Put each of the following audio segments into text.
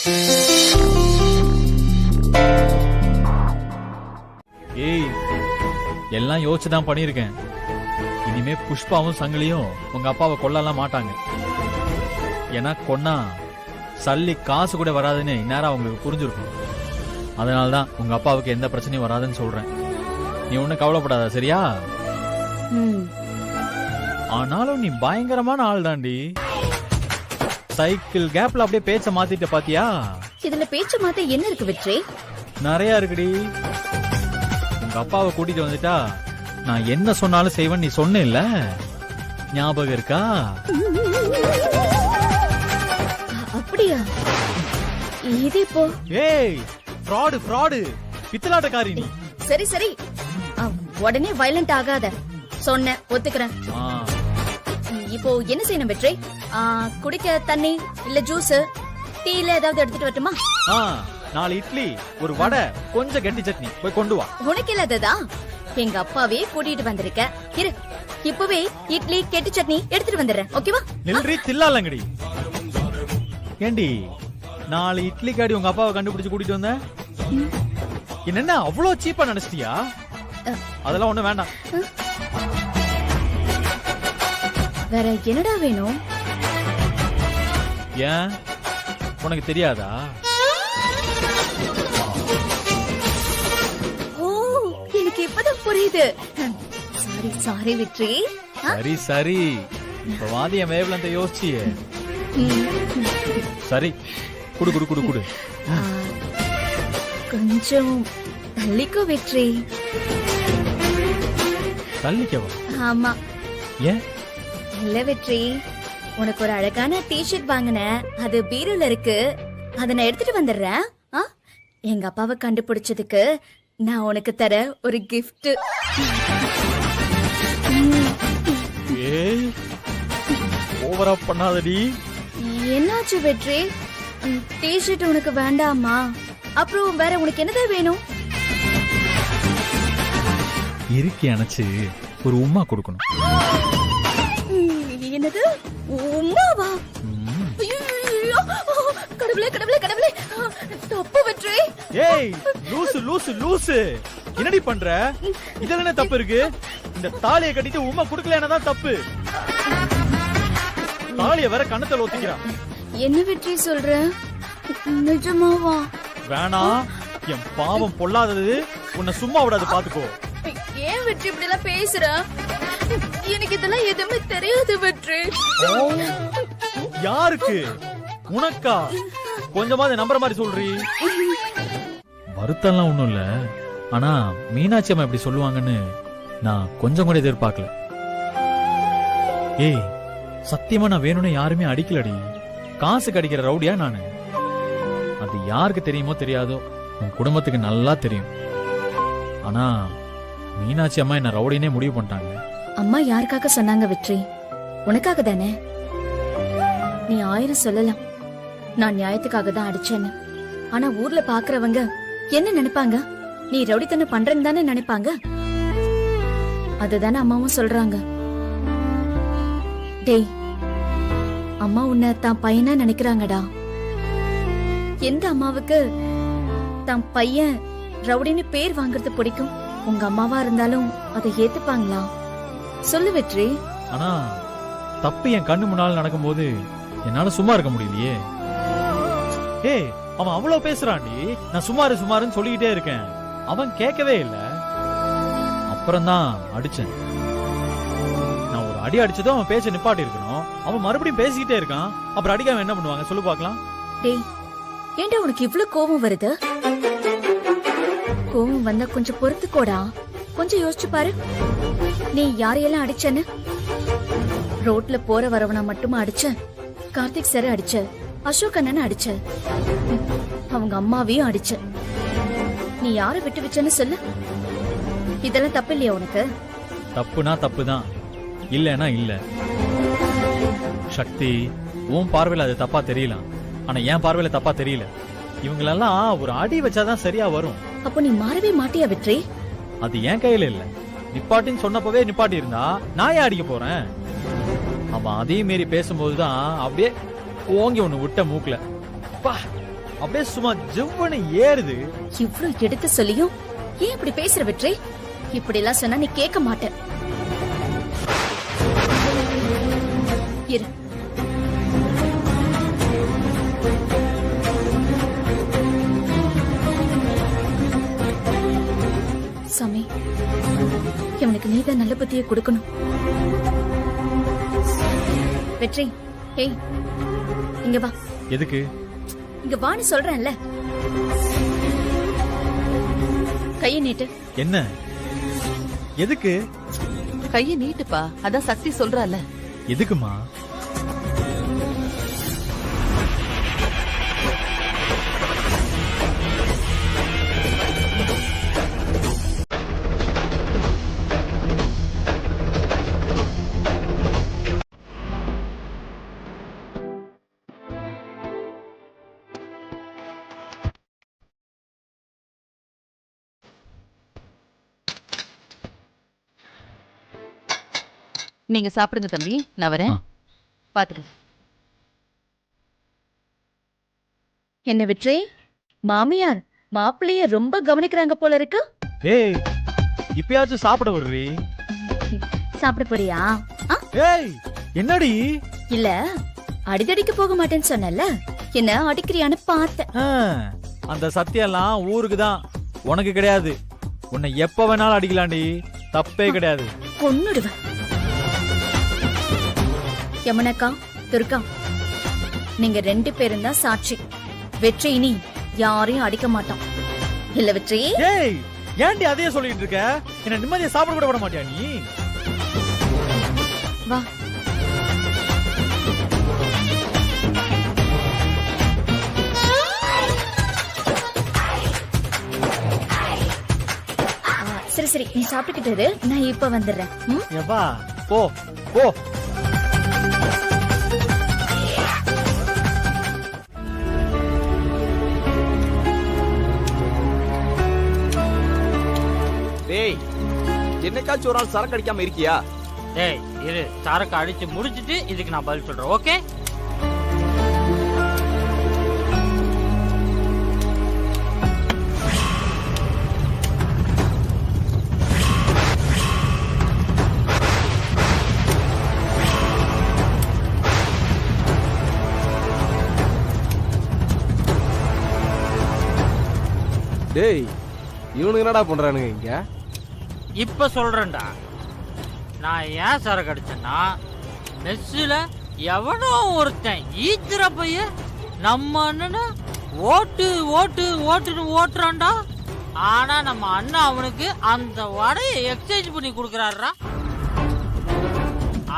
ஏய், எல்லாம் யோசிச்சுதான் பண்ணிருக்கேன். இனிமே புஷ்பாவும் சங்கிலியும் உங்க அப்பாவை கொல்லலாம் மாட்டாங்க. ஏன்னா கொன்னா சல்லி காசு கூட வராதுன்னு இந்நேரம் அவங்களுக்கு புரிஞ்சிருக்கும். அதனாலதான் உங்க அப்பாவுக்கு எந்த பிரச்சனையும் வராதுன்னு சொல்றேன். நீ ஒன்னும் கவலைப்படாத, சரியா? ஆனாலும் நீ பயங்கரமான ஆள் தாண்டி. சைக்கிள் கேப்ல அப்படியே பேச்ச மாத்திட்ட பாத்தியா? இதுல பேச்ச மாத்த என்ன இருக்கு வெற்றி? நிறைய இருக்குடி. உங்க அப்பாவை கூட்டிட்டு வந்துட்டா நான் என்ன சொன்னாலும் செய்வேன் நீ சொன்ன இல்ல, ஞாபகம் இருக்கா? அப்படியா? இது இப்போ ஏய், ஃப்ராடு ஃப்ராடு, பித்தலாட்டக்காரி நீ. சரி சரி, உடனே வயலண்ட் ஆகாத. சொன்ன ஒத்துக்கிறேன். இப்போ என்ன செய்யணும் வெற்றி? குடிக்க தண்ணி இல்ல ஜூஸ், டீல ஏதாவது எடுத்துட்டு வரட்டுமா? 4 இட்லி, ஒரு வடை, கொஞ்சம் கெட்டி சட்னி போய் கொண்டு வா. உனக்கு இல்லாததா? எங்க அப்பாவே கூட்டிட்டு வந்திருக்க. இரு, இப்பவே இட்லி கெட்டி சட்னி எடுத்துட்டு வந்துடுறேன். ஓகேவா? நில்றி தில்லாலங்கடி. ஏண்டி 4 இட்லி காடி உங்க அப்பாவை கண்டுபிடிச்சு கூட்டிட்டு வந்த? என்ன அவ்வளவு சீப்பா நினைச்சிட்டியா? அதெல்லாம் ஒண்ணு வேண்டாம். வேற என்னடா வேணும்? ஏன் உனக்கு தெரியாதா? ஓ, எனக்கு இப்பதான் புரியுது. சாரி சாரி வெற்றி. சரி சரி, இப்ப வாதிய வேவ்லந்த யோசிச்சியே. சரி, குடு குடு குடு குடு. கொஞ்சம் தள்ளிக்கோ வெற்றி. தள்ளிக்கவா? ஆமா. ஏன்? இல்ல வெற்றி, உனக்கு ஒரு அழகான டிஷர்ட் வாங்கினேன், அது பீரோல இருக்கு. அத நான் எடுத்துட்டு வந்துடுறேன். எங்க அப்பாவை கண்டுபிடிச்சதுக்கு நான் உனக்கு தர ஒரு கிஃப்ட். ஏய், ஓவரா பண்ணாதடி. என்னாச்சு வெற்றி? டிஷர்ட் உனக்கு வேண்டாமா? அப்புறம் வேற உனக்கு என்னதான் வேணும்? இறுக்கி அணைச்சு ஒரு உம்மா கொடுக்கணும். என்னது உம்மாவா? கடவுளே கடவுளே கடவுளே, தப்பு வெற்றி. ஏய் லூசு லூசு லூசு, என்னடி பண்ற? இதுல என்ன தப்பு இருக்கு? இந்த தாலியை கட்டிட்டு உம்மா குடுக்கலன்னா தான் தப்பு. தாலியை வேற கண்ணத்துல ஒத்திக்கிறா. என்ன வெற்றி சொல்ற? நிஜமாவா? வேணாம், என் பாவம் பொல்லாதது உன்னை சும்மா விடாது, பாத்துக்கோ. ஏன் வெற்றி இப்படி எல்லாம் பேசுற? எனக்கு இதெல்லாம் எதுவுமே தெரியாது வெற்றி. யாருக்கு? உனக்கா? கொஞ்சமாவது நம்புற மாதிரி சொல்றீ. வருத்தம்லாம் ஒண்ணும் இல்ல, ஆனா மீனாட்சி அம்மா இப்படி சொல்லுவாங்கன்னு நான் கொஞ்சம் கூட எதிர்பார்க்கல. ஏய், சத்தியமா நான் வேணும்னு யாருமே அடிக்கலடி. காசு கடிக்கிற ரவுடியா நானு. அது யாருக்கு தெரியுமோ தெரியாதோ, உன் குடும்பத்துக்கு நல்லா தெரியும். ஆனா மீனாட்சி அம்மா என்ன ரவுடினே முடிவு பண்ணிட்டாங்க. அம்மா யாருக்காக சொன்னாங்க வெற்றி? உனக்காக தானே? நீ 1000 சொல்லலாம் நான் நியாயத்துக்காக தான் அடிச்சேன்னு. ஆனா ஊர்ல பாக்குறவங்க என்ன நினைப்பாங்க? நீ ரவுடித்தனம் பண்றேன்னு தானே நினைப்பாங்க. அதுதானே அம்மாவும் சொல்றாங்க. டேய், அம்மா உன்னை தான் பையனா நினைக்கிறாங்கடா. எந்த அம்மாவுக்கு தான் பையன் ரவுடின்னு பேர் வாங்குறது பிடிக்கும்? உங்க அம்மாவா இருந்தாலும் அதை ஏத்துப்பாங்களா? சொல்லு வெற்றி. ஆனா தப்பு என் கண்ணு முன்னால நடக்கும்போது என்னால சும்மா இருக்க முடியலையே. ஏய், அவன் அவ்வளவு பேசுறான்டி, நான் சுமாரு சுமாருன்னு சொல்லிக்கிட்டே இருக்கேன். அவன் கேட்கவே இல்ல. அப்புறம் தான் அடிச்சேன். நான் ஒரு அடி அடிச்சதும் அவன் பேச்ச நிப்பாட்டி இருக்கணும். அவன் மறுபடியும் பேசிக்கிட்டே இருக்கான். அப்புறம் அடிக்காம என்ன பண்ணுவாங்க சொல்லு பாக்கலாம். டேய், ஏன்டா உனக்கு இவ்ளோ கோபம் வருது? கோபம் வந்தா கொஞ்சம் பொறுத்துக்கோடா. கொஞ்சம் யோசிச்சு பாரு, நீ யாரையெல்லாம் அடிச்சன்னு? ரோட்ல போற வரவனா மட்டுமா அடிச்ச? கார்த்திக் சார் அடிச்ச, அசோக் அண்ணன் அடிச்ச, அவங்க அம்மாவையும் அடிச்ச. நீ யாரை விட்டு வச்சன்னு சொல்லு. இதெல்லாம் தப்பு இல்லையா உனக்கு? தப்புனா தப்புதான், இல்லன்னா இல்ல. சக்தி, உன் பார்வையில அது தப்பா தெரியலாம், ஆனா என் பார்வையில தப்பா தெரியல. இவங்களெல்லாம் ஒரு அடி வச்சாதான் சரியா வரும். அப்போ நீ மாறவே மாட்டியா வெற்றி? அது என் கையில இல்ல. நிப்பாட்டின்னு சொன்னப்பவே நிப்பாட்டி இருந்தா நான் ஏன் அடிக்க போறேன்? அவன் அதே மீறி பேசும்போதுதான் அப்படியே ஓங்கி ஒண்ணு விட்ட மூக்கல. அப்படியே சும்மா ஜிவ்வனு ஏறுது. இவ்ளோ எடுத்து சொல்லியும் ஏன் இப்படி பேசுற வெற்றி? இப்படி எல்லாம் சொன்னா நீ கேட்க மாட்ட. இரு. சாமி, இவனுக்கு நீதான் நல்ல புத்தியை கொடுக்கணும். வெற்றி, ஏய் இங்க வா. எதுக்கு? இங்க வான்னு சொல்றேன்ல. கையை நீட்டு. என்ன? எதுக்கு? கையை நீட்டுப்பா, அதான் சக்தி சொல்றால. எதுக்குமா? நீங்க சாப்பிடுங்க தம்பி, நான் வரேன். பாத்துக்க. என்ன வெற்றி, மாமியார் மாப்பிள்ளைய ரொம்ப கவனிக்கிறாங்க போல இருக்கு. ஏய், இப்பயாச்சும் சாப்பிட விடுறீ. சாப்பிட போறியா? ஏய், என்னடி? இல்ல, அடிதடிக்கு போக மாட்டேன்னு சொன்னல, என்ன அடிக்கிறியான்னு பார்த்தேன். அந்த சத்தியெல்லாம் ஊருக்கு தான், உனக்கு கிடையாது. உன்னை எப்ப வேணாலும் அடிக்கலாண்டி, தப்பே கிடையாது. கொன்னுடுவேன். யமுனக்கா, துர்கா, நீங்க 2 பேரும் தான் சாட்சி. வெற்றி இனி யாரையும் அடிக்க மாட்டான். இல்ல வெற்றி? ஏய், ஏன்டி அதையே சொல்லிட்டு இருக்க? என்ன நிம்மதியா சாப்பிட கூட விட மாட்டியா நீ? வா. சரி சரி, நீ சாப்பிட்டுக்கிட்டு இரு, நான் இப்ப வந்துடுறேன். ஏப்பா, போ போ. டேய், என்னைக்காச்சும் ஒரு நாள் சரக்கு அடிக்காம இருக்கியா? டேய் இரு, சரக்கு அடிச்சு முடிச்சிட்டு இதுக்கு நான் பதில் சொல்றேன். ஓகே? டேய், இவனுக்கு என்னடா பண்றானுங்க இங்க? இப்ப சொல்றேன்டா. நான் ஏன் சரக்கு அடிச்சேன்னா, மெஸ்ஸில் எவனோ ஒருத்தன் ஈத்திர பைய நம்ம அண்ணனை ஓட்டு ஓட்டு ஓட்டுன்னு ஓட்டுறான்டா. ஆனா நம்ம அண்ணன் அவனுக்கு அந்த வடையை எக்ஸ்சேஞ்ச் பண்ணி கொடுக்கறாருடா.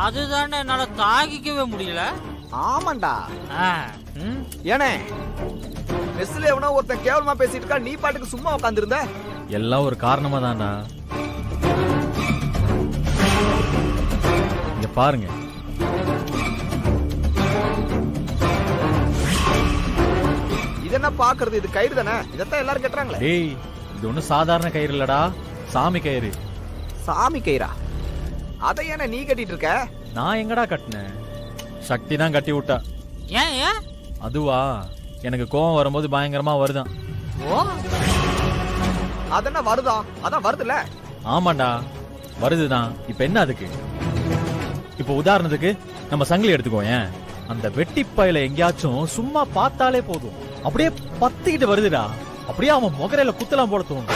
அதுதானே என்னால தாங்கிக்கவே முடியல. ஆமாண்டா. ஏனே மெஸ்ல எவனோ ஒருத்தன் கேவலமா பேசிட்டு இருக்கா, நீ பாட்டுக்கு சும்மா உட்கார்ந்திருந்த? எல்லாம் ஒரு காரணமா தான்டா. இங்க பாருங்க. இது என்ன பாக்குறது? இது கயிறு தானே, இதத்தான் எல்லாரும் கட்டுறாங்களே. டேய், இது ஒண்ணும் சாதாரண கயிறு இல்லடா, சாமி கயிறு. சாமி கயிறா? அதை ஏன நீ கட்டிட்டு இருக்க? நான் எங்கடா கட்டினேன், சக்தி தான் கட்டி விட்டா. ஏன் ஏன்? அதுவா, எனக்கு கோவம் வரும்போது பயங்கரமா வருதான். ஓ, அதென்ன வருதா? அதான் வருதுல. ஆமாண்டா, வருதுதான். இப்ப என்ன அதுக்கு? இப்ப உதாரணத்துக்கு நம்ம சங்கிலி எடுத்துக்கோயேன். அந்த வெட்டி பயல எங்கேயாச்சும் சும்மா பார்த்தாலே போதும், அப்படியே பத்திக்கிட்டு வருதுடா. அப்படியே அவன் முகரையில குத்தலாம் போல தோணும்.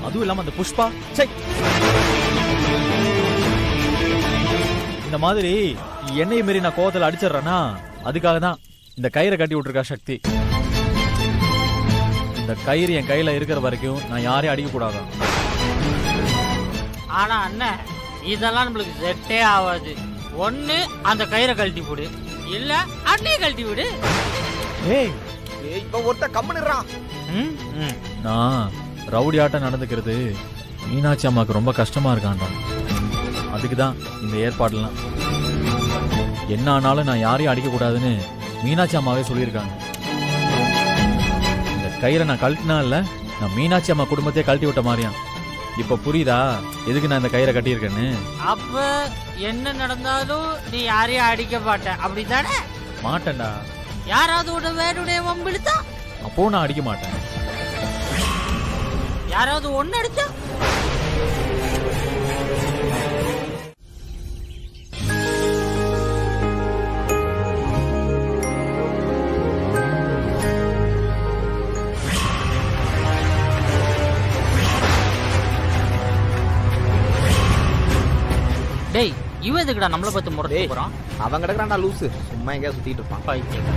அதுவும் இல்லாம அந்த புஷ்பா, சை, இந்த மாதிரி என்னைய மீறி நான் கோவத்துல அடிச்சிடறேன்னா அதுக்காக தான் இந்த கயிறை கட்டி விட்டுருக்கா சக்தி. இந்த கயிறு என் கையில இருக்கிற வரைக்கும் நான் யாரையும் அடிக்க கூடாது. ஆனா அண்ணன், இதெல்லாம் நம்மளுக்கு செட்டே ஆகாது. ஒண்ணு அந்த கயிறை கழட்டி போடு, இல்ல அண்ணைய கழட்டி விடு. ஏய், இப்ப ஒருத்த கம்முன்னுறான். நான் ரவுடி ஆட்டம் நடந்துக்கிறது மீனாட்சி அம்மாக்கு ரொம்ப கஷ்டமா இருக்காண்டா. அதுக்குதான் இந்த ஏற்பாடுலாம். என்ன ஆனாலும் நான் யாரையும் அடிக்க கூடாதுன்னு மீனாட்சி அம்மாவே சொல்லியிருக்காங்க. இந்த கயிறை நான் கழட்டினா இல்ல, நான் மீனாட்சி அம்மா குடும்பத்தையே கழட்டி விட்ட மாதிரியா. இப்ப புரியுதா எதுக்கு நான் இந்த கயிறை கட்டியிருக்கேன்னு? அப்ப என்ன நடந்தாலும் நீ யாரையும் அடிக்க மாட்ட அப்படித்தானே? மாட்டேன்டா. யாராவது உன்னை வேணுடைய வம்பிழுத்தா? அப்போ நான் அடிக்க மாட்டேன். யாராவது ஒன்னு அடிச்சா? டேய், இவன் எதுக்குடா நம்மள பத்தி முறைச்சு போறான்? அவன் கிடக்குறான்டா லூசு, சும்மா எங்கேயா சுத்திட்டு இருப்பான். பைத்தியம்.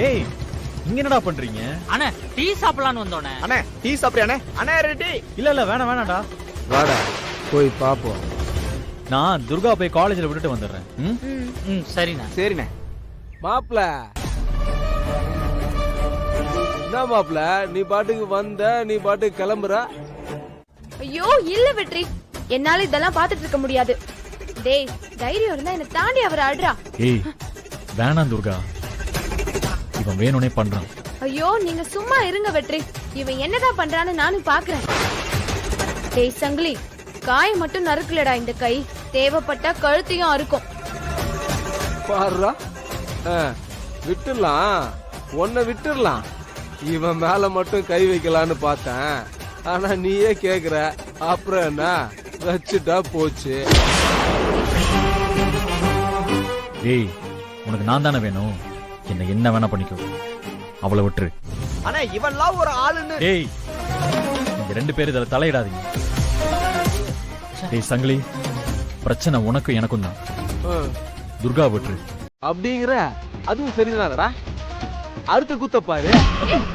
ஏய், இங்க என்னடா பண்றீங்க? அண்ணே, டீ சாப்பிடலான்னு வந்தோனே. அண்ணே டீ சாப்பிடுறியாண்ணே? அண்ணே ரெடி. இல்ல வேணாம் வேணாம்டா. வாடா போய் பாப்போம். நான் துர்கா போய் காலேஜ்ல விட்டுட்டு வந்துடுறேன். சரிண்ணா. சரிண்ணே. மாப்ள என்ன மாப்ள, நீ பாட்டுக்கு வந்த, நீ பாட்டுக்கு கிளம்புற. ஐயோ இல்ல வெற்றி, என்னால இதெல்லாம் பாத்துட்டு இருக்க முடியாது. டேய், தைரியம் இருந்தா என்ன தாண்டி அவர் ஆடுறா. ஏய் வேணாம் துர்கா, இவன் வேணும்னே பண்றான். ஐயோ நீங்க சும்மா இருங்க வெற்றி, இவன் என்னதான் பண்றான்னு நானும் பாக்குறேன். டேய் சங்கிலி, காய் மட்டும் நறுக்கலடா இந்த கை, தேவைப்பட்டா கழுத்தையும் அறுக்கும். பாருடா, விட்டுடலாம், உன்னை விட்டுடலாம். இவன் மேல மட்டும் கை வைக்கலான்னு பார்த்தேன், ஆனா நீயே கேக்குற. அப்புறம் என்ன, வச்சுட்டா போச்சு. ஏய், உனக்கு நான் தானே வேணும், என்ன வேணா பண்ணிக்கோ, அவளை விட்டுரு. அண்ணே இவன்லாம் ஒரு ஆளுன்னு. ஏய், நீங்க 2 பேரும் இதுல தலையிடாதீங்க. ஏய் சங்கிலி, பிரச்சனை உனக்கும் எனக்கும் தான். துர்கா விட்டுரு. அப்படிங்கிற, அதுவும் சரிதானடா. அடுத்த குத்த பாரு.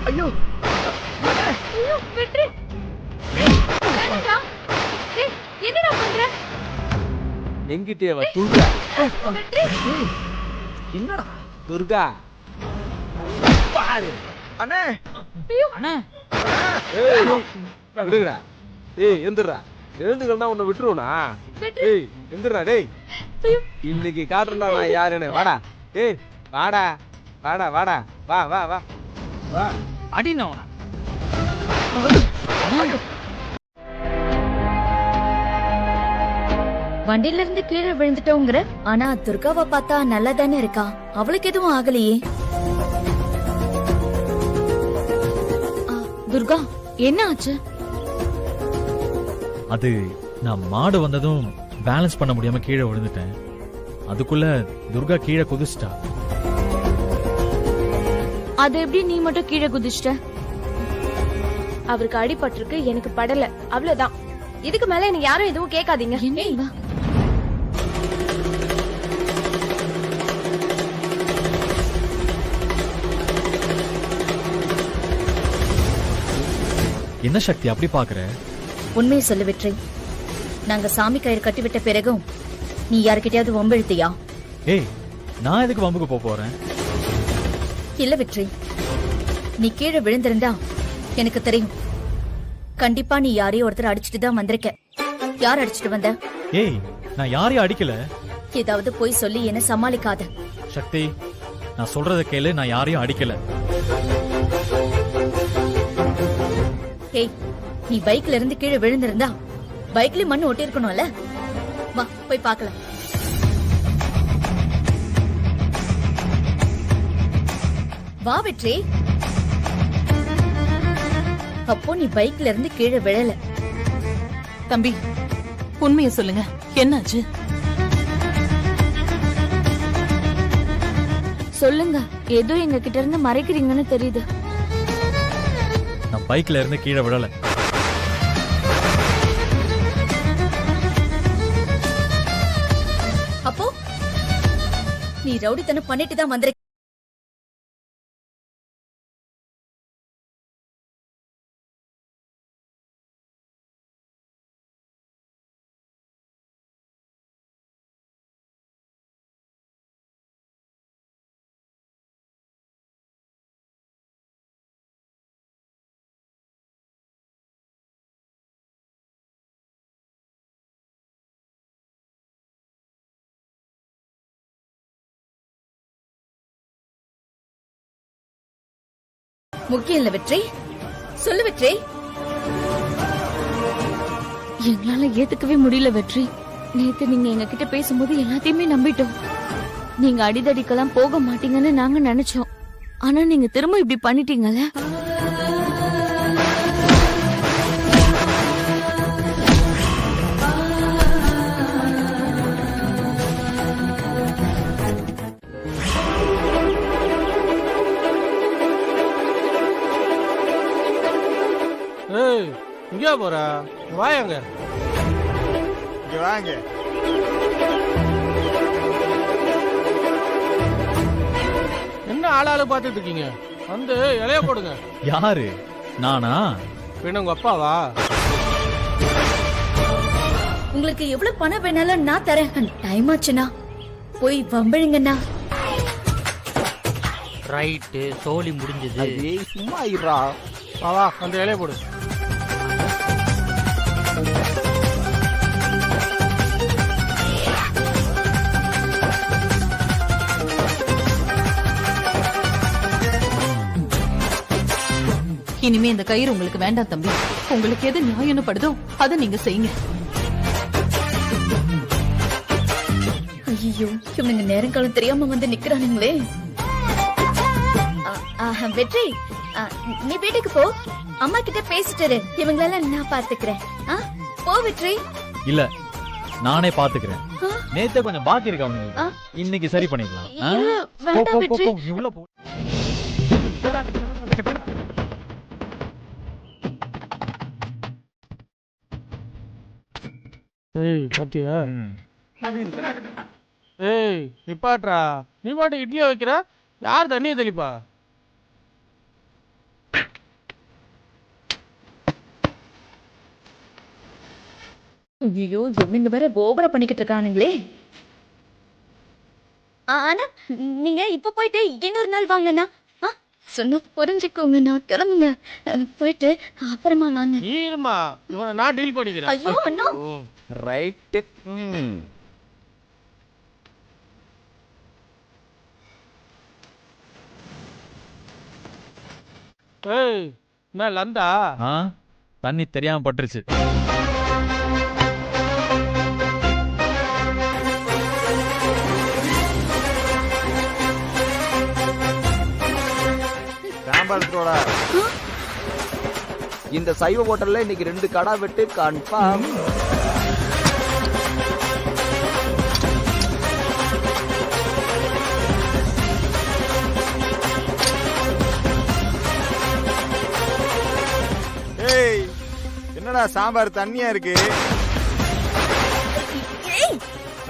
ஐயோ ஐயோ வெற்றி, வேண்டாம்டா. டேய், என்னடா பண்ற? எங்கிட்டே வா துர்கா. வெற்றி, என்னடா துர்கா பாரு. அண்ணே. அண்ணே, ஏய் விடுங்கடா. ஏய் எந்திரா, எழுந்துக்கணும்னா உன்னை விட்டுருவனா? ஏய் எந்திரா. டேய் இன்னைக்கு காட்டுறா நான் யாருன்னு. வாடா. ஏய் வாடா வாடா வாடா, வா வா வா வா. அடினோ. வண்டியில இருந்து கீழே விழுந்துட்டோங்கிற, ஆனா துர்காவை பார்த்தா நல்லா தானே இருக்கா, அவளுக்கு எதுவும் ஆகலையே. துர்கா என்ன ஆச்சு? அது நான் மாடு வந்ததும் பேலன்ஸ் பண்ண முடியாம கீழே விழுந்துட்டேன். அதுக்குள்ள துர்கா கீழே குதிச்சிட்டா. அது எப்படி நீ மட்டும் கீழே குதிச்சிட்ட? அவருக்கு அடிபட்டிருக்கு, எனக்கு படல, அவ்வளவுதான். இதுக்கு மேல எனக்கு யாரும் எதுவும் கேட்காதீங்க. என்ன இவ? என்ன சக்தி அப்படி பாக்குற? உண்மையை சொல்லு வெற்றி, நாங்க சாமி கயிறு கட்டிவிட்ட பிறகும் நீ யாருக்கிட்டயாவது வம்பிழுத்தியா? ஏய், நான் எதுக்கு வம்புக்கு போறேன்? இல்ல வெற்றி, நீ கீழே விழுந்திருந்தா எனக்கு தெரியும். கண்டிப்பா நீ யாரையும் ஒருத்தர் அடிச்சிட்டு தான் வந்திருக்க. யார் அடிச்சிட்டு வந்த? ஏய், நான் யாரையும் அடிக்கல. ஏதாவது போய் சொல்லி என்ன சமாளிக்காத. சக்தி, நான் சொல்றத கேளு, நான் யாரையும் அடிக்கல. ஏய், நீ பைக்ல இருந்து கீழே விழுந்திருந்தா பைக்ல மண்ணு ஒட்டி இருக்கணும்ல. வா போய் பார்க்கலாம். வா வெற்றி. அப்போ நீ பைக்ல இருந்து கீழே விழல. தம்பி, உண்மையை சொல்லுங்க, என்னாச்சு? சொல்லுங்க, ஏதோ எங்க கிட்ட இருந்து மறைக்கிறீங்கன்னு தெரியுது. நான் பைக்ல இருந்து கீழே விழல. அப்போ நீ ரவுடித்தனம் பண்ணிட்டு தான் வந்திருக்க. முக்கியம் இல்ல வெற்றி. சொல்லு வெற்றி. எங்களால ஏத்துக்கவே முடியல வெற்றி. நேத்து நீங்க எங்க கிட்ட பேசும்போது எல்லாத்தையுமே நம்பிட்டோம். நீங்க அடிதடிக்கெல்லாம் போக மாட்டீங்கன்னு நாங்க நினைச்சோம். ஆனா நீங்க திரும்ப இப்படி பண்ணிட்டீங்கல்ல. ஏய் இங்கே போற வாயாங்க இங்க வாங்க. என்ன ஆளாளு பார்த்துட்டு இருக்கீங்க? வந்து இலைய போடுங்க. யாரு? நானா? பின்ன உங்க அப்பாவா? உங்களுக்கு எவ்வளவு பணம் வேணாலும் நான் தரேன். டைம் ஆச்சுண்ணா, போய் வம்பிழுங்கண்ணா. ரைட்டு, சோலி முடிஞ்சது. ஏய் சும்மா இருடா. வா அந்த இலைய போடு. இனிமே இந்த கயிறு உங்களுக்கு வேண்டாம் தம்பி. உங்களுக்கு எது நியாயம்னு படுதோ அதை நீங்க செய்யுங்க. ஐயோ, இவனுங்க நேரங்காலம் தெரியாம வந்து நிக்கிறானுங்களே. வெற்றி, நீ வீட்டுக்கு போ. அம்மா கிட்ட பேசிட்டு இவங்களெல்லாம் நான் பாத்துக்கிறேன். போ வெற்றி. இல்ல, நானே பாத்துக்கிறேன். நேத்தே கொஞ்சம் பாக்கி இருக்கு அவனுக்கு, இன்னைக்கு சரி பண்ணிக்கலாம். போ, போ, போ, போ, நீ உள்ள போ. ஏய் பாத்தியா? ஏய் நிப்பாட்றா. நீ பாட்டு இட்லியா வைக்கிற, யார் தண்ணியை தெளிப்பா? ஐயோ, இவனுங்க வேற ஓவரா பண்ணிக்கிட்டு இருக்கானுங்களே. ஆனா நீங்க இப்ப போயிட்டு இன்னொரு நாள் வாங்கண்ணா. சொன்ன புரிஞ்சுக்கோங்க, நான் கிளம்புங்க. போயிட்டு அப்புறமா நான். ஈரமா இவனை நான் டீல் பண்ணிக்கிறேன். ஐயோ அண்ணா. ரைட்டு. ஏய் என்ன லந்தா? தண்ணி தெரியாம பட்டுருச்சு. இந்த சைவ ஹோட்டல்ல இன்னைக்கு 2 கடா வெட்டு கன்ஃபார்ம். ஏய் என்னடா சாம்பார் தண்ணியா இருக்கு?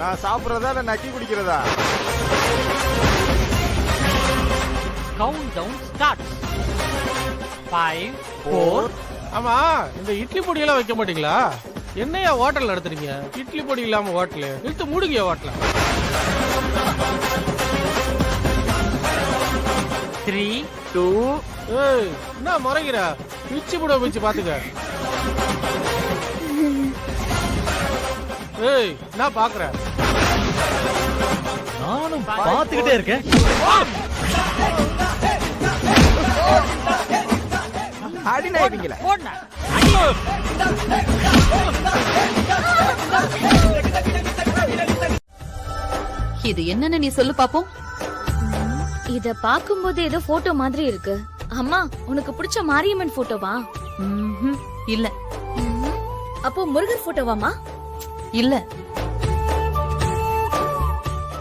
நான் சாப்பிடுறதா இல்ல நக்கி குடிக்கிறதா? Count down start. 5 4. ஆமா, இந்த இட்லி பொடியெல்லாம் வைக்க மாட்டீங்களா? என்னையா ஹோட்டல் நடத்துறீங்க? இட்லி பொடி இல்லாம ஹோட்டல் இழுத்து மூடுங்க ஹோட்டல. 3 2. ஏய் என்ன முறைகிற? பிச்சு புட பிச்சு பாத்துக்க. ஏய் நான் பாக்குறேன். நானும் பாத்துக்கிட்டே இருக்கேன். அடிநாயகங்கள போடா. இது என்னன்னு நீ சொல்லு பாப்போம். இத பாக்கும்போது ஏதோ போட்டோ மாதிரி இருக்கு. அம்மா, உனக்கு பிடிச்ச மாரியம்மன் போட்டோவா? இல்ல. அப்போ முருகர் போட்டோவாமா? இல்ல.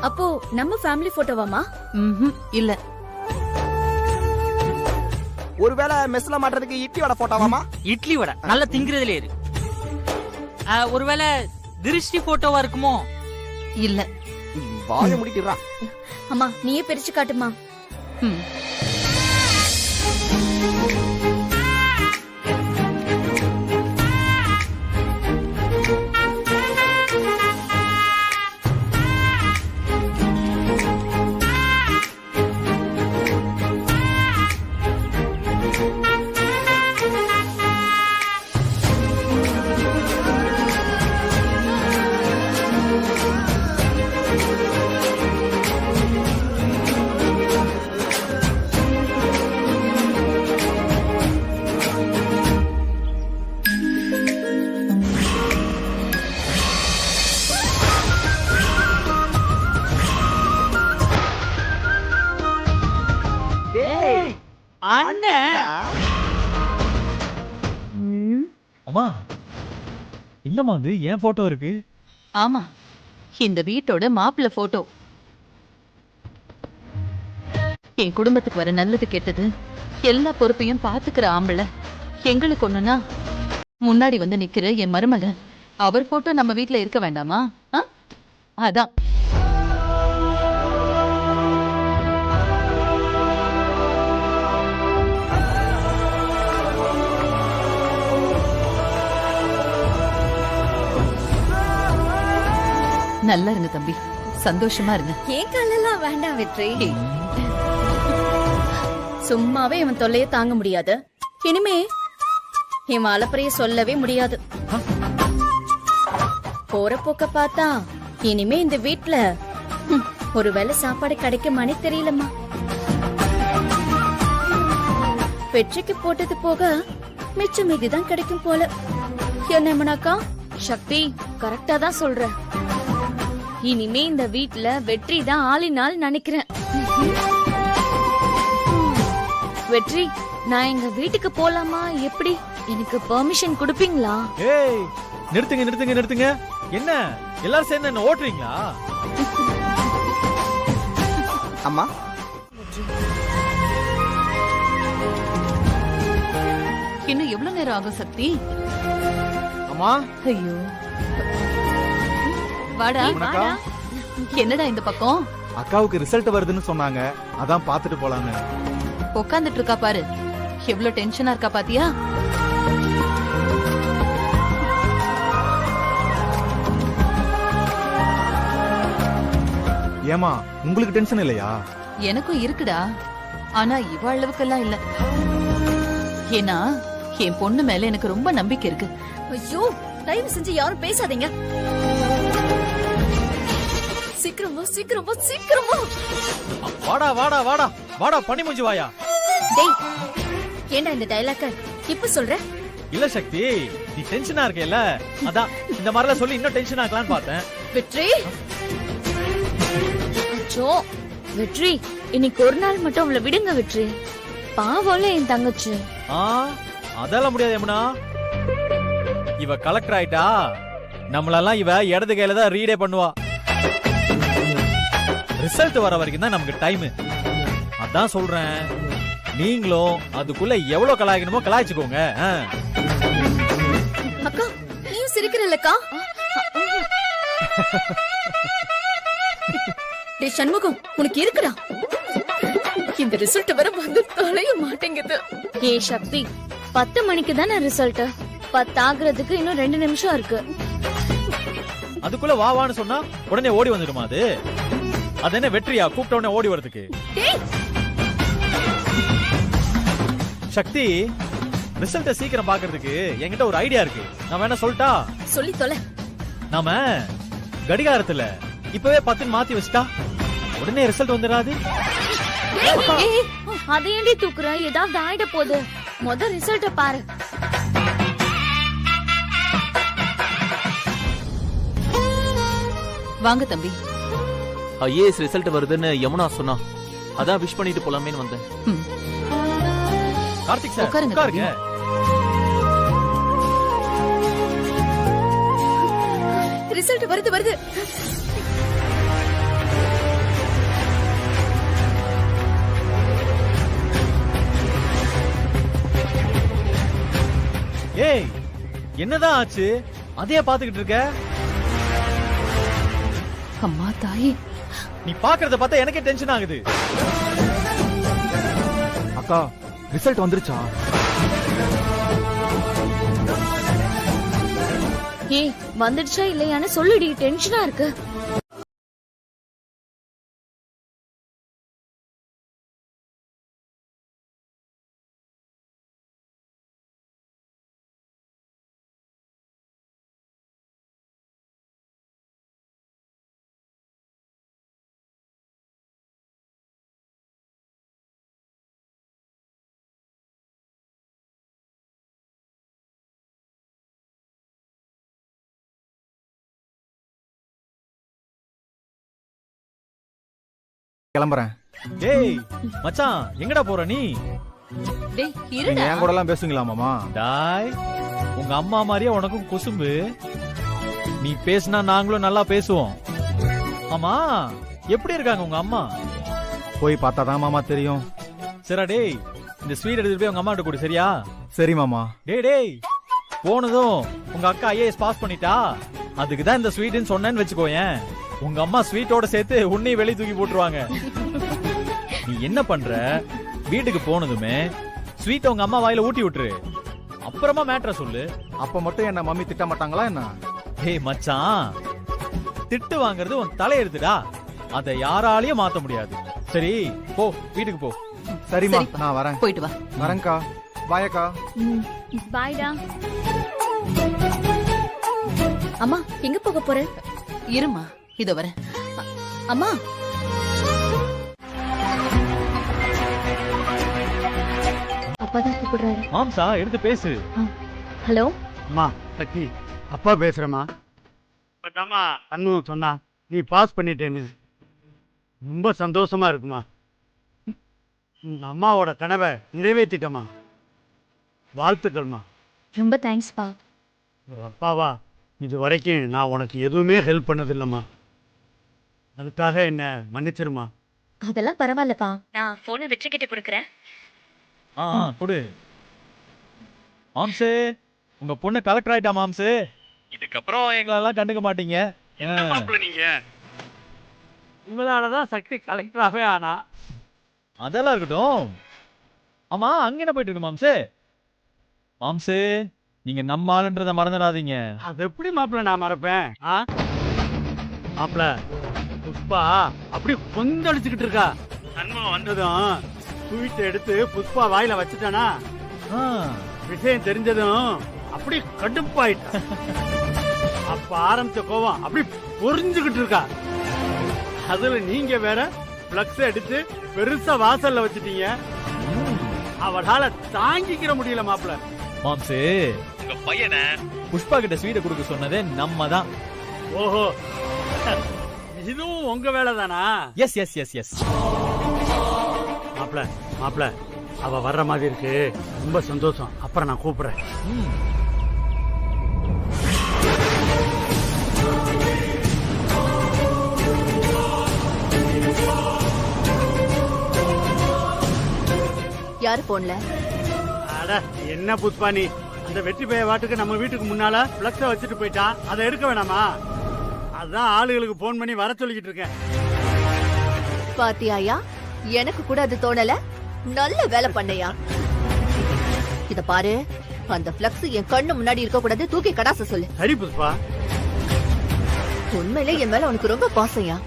அப்போ நம்ம ஃபேமிலி போட்டோவாமா? இல்ல. ஒருவேளை மெஸ்ல மாட்டறதுக்கு இட்லி வடை போட்டோவாமா? இட்லி வடை நல்லா திங்கிறதுல இருக்கு. ஒருவேளை திருஷ்டி போட்டோவா இருக்குமோ? இல்ல. வாய முடிக்கிறா. அம்மா, நீயே பிரிச்சு காட்டுமா. அண்ணன் அம்மா என்னம்மா அது என் போட்டோ இருக்கு? ஆமா, இந்த வீட்டோட மாப்பிள்ளை போட்டோ. என் குடும்பத்துக்கு வர நல்லது கெட்டது எல்லா பொறுப்பையும் பாத்துக்கிற ஆம்பளை எங்களுக்கு ஒண்ணுன்னா முன்னாடி வந்து நிக்கிற என் மருமகன், அவர் போட்டோ நம்ம வீட்ல இருக்க வேண்டாமா? அதான். நல்லா இருங்க தம்பி, சந்தோஷமா இருங்க. ஏன் கல்லெல்லாம் வேண்டாம் வெற்றி. ஏய், சும்மாவே இவன் தொல்லைய தாங்க முடியாது. இனிமே இவன் அலப்பறைய சொல்லவே முடியாது. போற போக்க பார்த்தா இனிமே இந்த வீட்ல ஒரு வேளை சாப்பாடு கிடைக்குமானே தெரியலம்மா. வெற்றிக்கு போட்டது போக மிச்சம் மீதிதான் கிடைக்கும் போல. என்ன மனாக்கா? சக்தி கரெக்டா தான் சொல்ற. இனிமே இந்த வீட்ல வெற்றி தான் ஆளினால் நினைக்கிறேன். வெற்றி, நான் எங்க வீட்டுக்கு போலாமா? எப்படி? எனக்கு பெர்மிஷன் கொடுப்பீங்களா? ஏய் நிறுத்துங்க நிறுத்துங்க நிறுத்துங்க. என்ன எல்லாரும் சேர்ந்து என்ன ஓட்டுறீங்களா? அம்மா இன்னும் எவ்வளவு நேரம் ஆகும் சக்தி? அம்மா ஐயோ, வாடா. வணக்கா. என்னடா இந்த பக்கம் அக்காவுக்கு ரிசல்ட் வருதுன்னு சொன்னாங்க, அதான் பாத்துட்டு போலான்னு. உட்காந்துட்டு இருக்கா பாரு, எவ்வளவு டென்ஷனா இருக்கா பாத்தியா? ஏமா உங்களுக்கு டென்ஷன் இல்லையா? எனக்கும் இருக்குடா, ஆனா இவ அளவுக்கெல்லாம் இல்ல. ஏன்னா என் பொண்ணு மேல எனக்கு ரொம்ப நம்பிக்கை இருக்கு. ஐயோ, தயவு செஞ்சு யாரும் பேசாதீங்க. சீக்கிரமா சீக்கிரமா சீக்கிரமா. வாடா வாடா வாடா வாடா பண்ணி முடிஞ்சு வாயா. டேய், ஏண்டா இந்த டயலாக்க இப்ப சொல்ற? இல்ல சக்தி, நீ டென்ஷனா இருக்கேல்ல, அதான் இந்த மாதிரிலாம் சொல்லி இன்னும் டென்ஷன் ஆக்கலாம்னு பார்த்தேன். வெற்றி, அச்சோ வெற்றி, இன்னைக்கு ஒரு நாள் மட்டும் அவளை விடுங்க வெற்றி. பாவம்ல என் தங்கச்சி. அதெல்லாம் முடியாது யமுனா. இவ கலெக்டர் ஆயிட்டா, நம்மளெல்லாம் இவ இடது கையில தான் ரீடே பண்ணுவா. ரிசல்ட் வர வரைக்கும் தான் நமக்கு டைம். அதான் சொல்றேன், நீங்களும் அதுக்குள்ள எவ்வளவு கலாய்க்கணுமோ கலாய்ச்சுக்கோங்க. அக்கா நீயும் சிரிக்கிறல்லக்கா? டேய் சண்முகம், உனக்கு இருக்குடா. இந்த ரிசல்ட் வர வந்து தொலைய மாட்டேங்குது. ஏ சக்தி, 10 மணிக்கு தானே ரிசல்ட். 10 ஆகுறதுக்கு இன்னும் 2 நிமிஷம் இருக்கு. அதுக்குள்ள வா வான்னு சொன்னா உடனே ஓடி வந்துடுமா? அது என்ன வெற்றியா கூப்பிட்ட உடனே ஓடி வரதுக்கு? சக்தி, ரிசல்ட்ட சீக்கிரம் பாக்குறதுக்கு என்கிட்ட ஒரு ஐடியா இருக்கு. நான் வேணா சொல்லட்டா? சொல்லி தொலை. நாம கடிகாரத்துல இப்பவே 10 மாத்தி வச்சுட்டா உடனே ரிசல்ட் வந்துடாது? அதை ஏண்டி தூக்குற? ஏதாவது ஆயிட போகுது. முத ரிசல்ட்ட பாரு. வாங்க தம்பி. ஐஏஎஸ் ரிசல்ட் வருதுன்னு யமுனா சொன்னா, அதான் விஷ் பண்ணிட்டு போலாமேன்னு வந்தேன். கார்த்திக் சார் உட்காருங்க உட்காருங்க. ரிசல்ட் வருது வருது. ஏய் என்னதான் ஆச்சு? அதையே பாத்துக்கிட்டு இருக்க? அம்மா தாயே, நீ பாக்குறத பார்த்தா எனக்கே டென்ஷன் ஆகுது. அக்கா ரிசல்ட் வந்துருச்சா? ஏய் வந்துடுச்சா இல்லையான்னு சொல்லுடி, டென்ஷனா இருக்கு. கிளம்புறேன். டேய் மச்சான், எங்கடா போற நீ? டேய் நீங்க இருடா. என் கூட எல்லாம் பேசுங்களா மாமா? டாய் உங்க அம்மா மாதிரியே உனக்கும் குசும்பு. நீ பேசினா நாங்களும் நல்லா பேசுவோம். ஆமா எப்படி இருக்காங்க உங்க அம்மா? போய் பார்த்தாதான் மாமா தெரியும். சரிடா டேய், இந்த ஸ்வீட் எடுத்துட்டு போய் உங்க அம்மா கிட்ட கொடு சரியா? சரி மாமா. டேய் டேய், போனதும் உங்க அக்கா ஐஏஎஸ் பாஸ் பண்ணிட்டா, அதுக்கு தான் இந்த ஸ்வீட்னு சொன்னேன்னு வச்சுக்கோயேன். உங்க அம்மா ஸ்வீட்டோட சேர்த்து உன்னையும் வெளிய தூக்கி போட்டுருவாங்க. நீ என்ன பண்ற, வீட்டுக்கு போனதுமே ஸ்வீட் உங்க அம்மா வாயில ஊட்டி விட்டுரு. அப்புறமா மேட்ர சொல்லு. அப்ப மட்டும் என்ன மம்மி திட்ட மாட்டாங்களா என்ன? ஏய் மச்சான், திட்டு வாங்குறது உன் தலையெழுத்துடா. அதை யாராலையும் மாத்த முடியாது. சரி போ, வீட்டுக்கு போ. சரிம்மா, சரிப்பா. நான் வரேன். போயிட்டு வா. வரேன்க்கா. பாயக்கா. பாய்டா. அம்மா எங்க போக போற? இருமா, இதோ வரேன். அம்மா அப்பாதான் கூப்பிடுறாரு. மாம்சா எடுத்து பேசு. ஹலோ அம்மா சக்தி, அப்பா பேசுறேம்மா. பட்டாமா அண்ணு சொன்னா நீ பாஸ் பண்ணிட்டேன்னு ரொம்ப சந்தோஷமா இருக்குமா. அம்மாவோட கனவை நிறைவேற்றிட்டம்மா. வாழ்த்துக்கள்மா. ரொம்ப தேங்க்ஸ்பா. அப்பாவா இது வரைக்கும் நான் உனக்கு எதுவுமே ஹெல்ப் பண்ணதில்லைம்மா. அதுக்காக என்ன மன்னிச்சிருமா. அதெல்லாம் பரவாயில்லப்பா. நான் போனை வெற்றி கிட்ட கொடுக்குறேன். கொடு. மாம்சு, உங்க பொண்ணு கலெக்டர் ஆயிட்டா மாம்சு. இதுக்கப்புறம் எங்களெல்லாம் கண்டுக்க மாட்டீங்க. நீங்க உங்களாலதான் சக்தி கலெக்டராகவே ஆனா. அதெல்லாம் இருக்கட்டும். ஆமா அங்க என்ன போயிட்டு இருக்கு மாம்சு? மாம்சு, நீங்க நம்ம ஆளுன்றத மறந்துடாதீங்க. அது எப்படி மாப்பிள்ள நான் மறப்பேன்? மாப்பிள்ள புஷ்பா அப்படி கொந்தளிச்சுக்கிட்டு இருக்கா. நன்மை வந்ததும் ஸ்வீட்டை எடுத்து புஷ்பா வாயில வச்சுட்டானா, விஷயம் தெரிஞ்சதும் அப்படி கடுப்பாயிட்டா. அப்ப ஆரம்பிச்ச கோவம் அப்படி பொறிஞ்சுக்கிட்டு இருக்கா. அதுல நீங்க வேற பிளக்ஸ் எடுத்து பெருசா வாசல்ல வச்சுட்டீங்க. அவளால தாங்கிக்கிற முடியல மாப்பிள்ள. மாம்சு, உங்க பையனை புஷ்பா கிட்ட ஸ்வீட்டை கொடுக்க சொன்னதே நம்ம தான். ஓஹோ, இதுவும் உங்க வேலை தானா? Yes yes yes yes. மாப்பிள்ள அவ வர்ற மாதிரி இருக்கு. ரொம்ப சந்தோஷம். அப்புறம் நான் கூப்பிடுறேன். யாரு போன்ல? அட என்ன புஷ்பா நீ, அந்த வெற்றி பைய வாட்டுக்கு நம்ம வீட்டுக்கு முன்னால பிளக்ஸ வச்சுட்டு போயிட்டான். அதை எடுக்க வேணாமா? அதான் ஆளுகளுக்கு போன் பண்ணி வர சொல்லிக்கிட்டு இருக்கேன். பாத்தியாயா, எனக்கு கூட அது தோணல. நல்ல வேலை பண்ணையா. இத பாரு, அந்த பிளக்ஸ் என் கண்ணு முன்னாடி இருக்க கூடாது. தூக்கி கடாச சொல்லு. சரி புஷ்பா. உண்மையிலே என் மேல உனக்கு ரொம்ப பாசையா.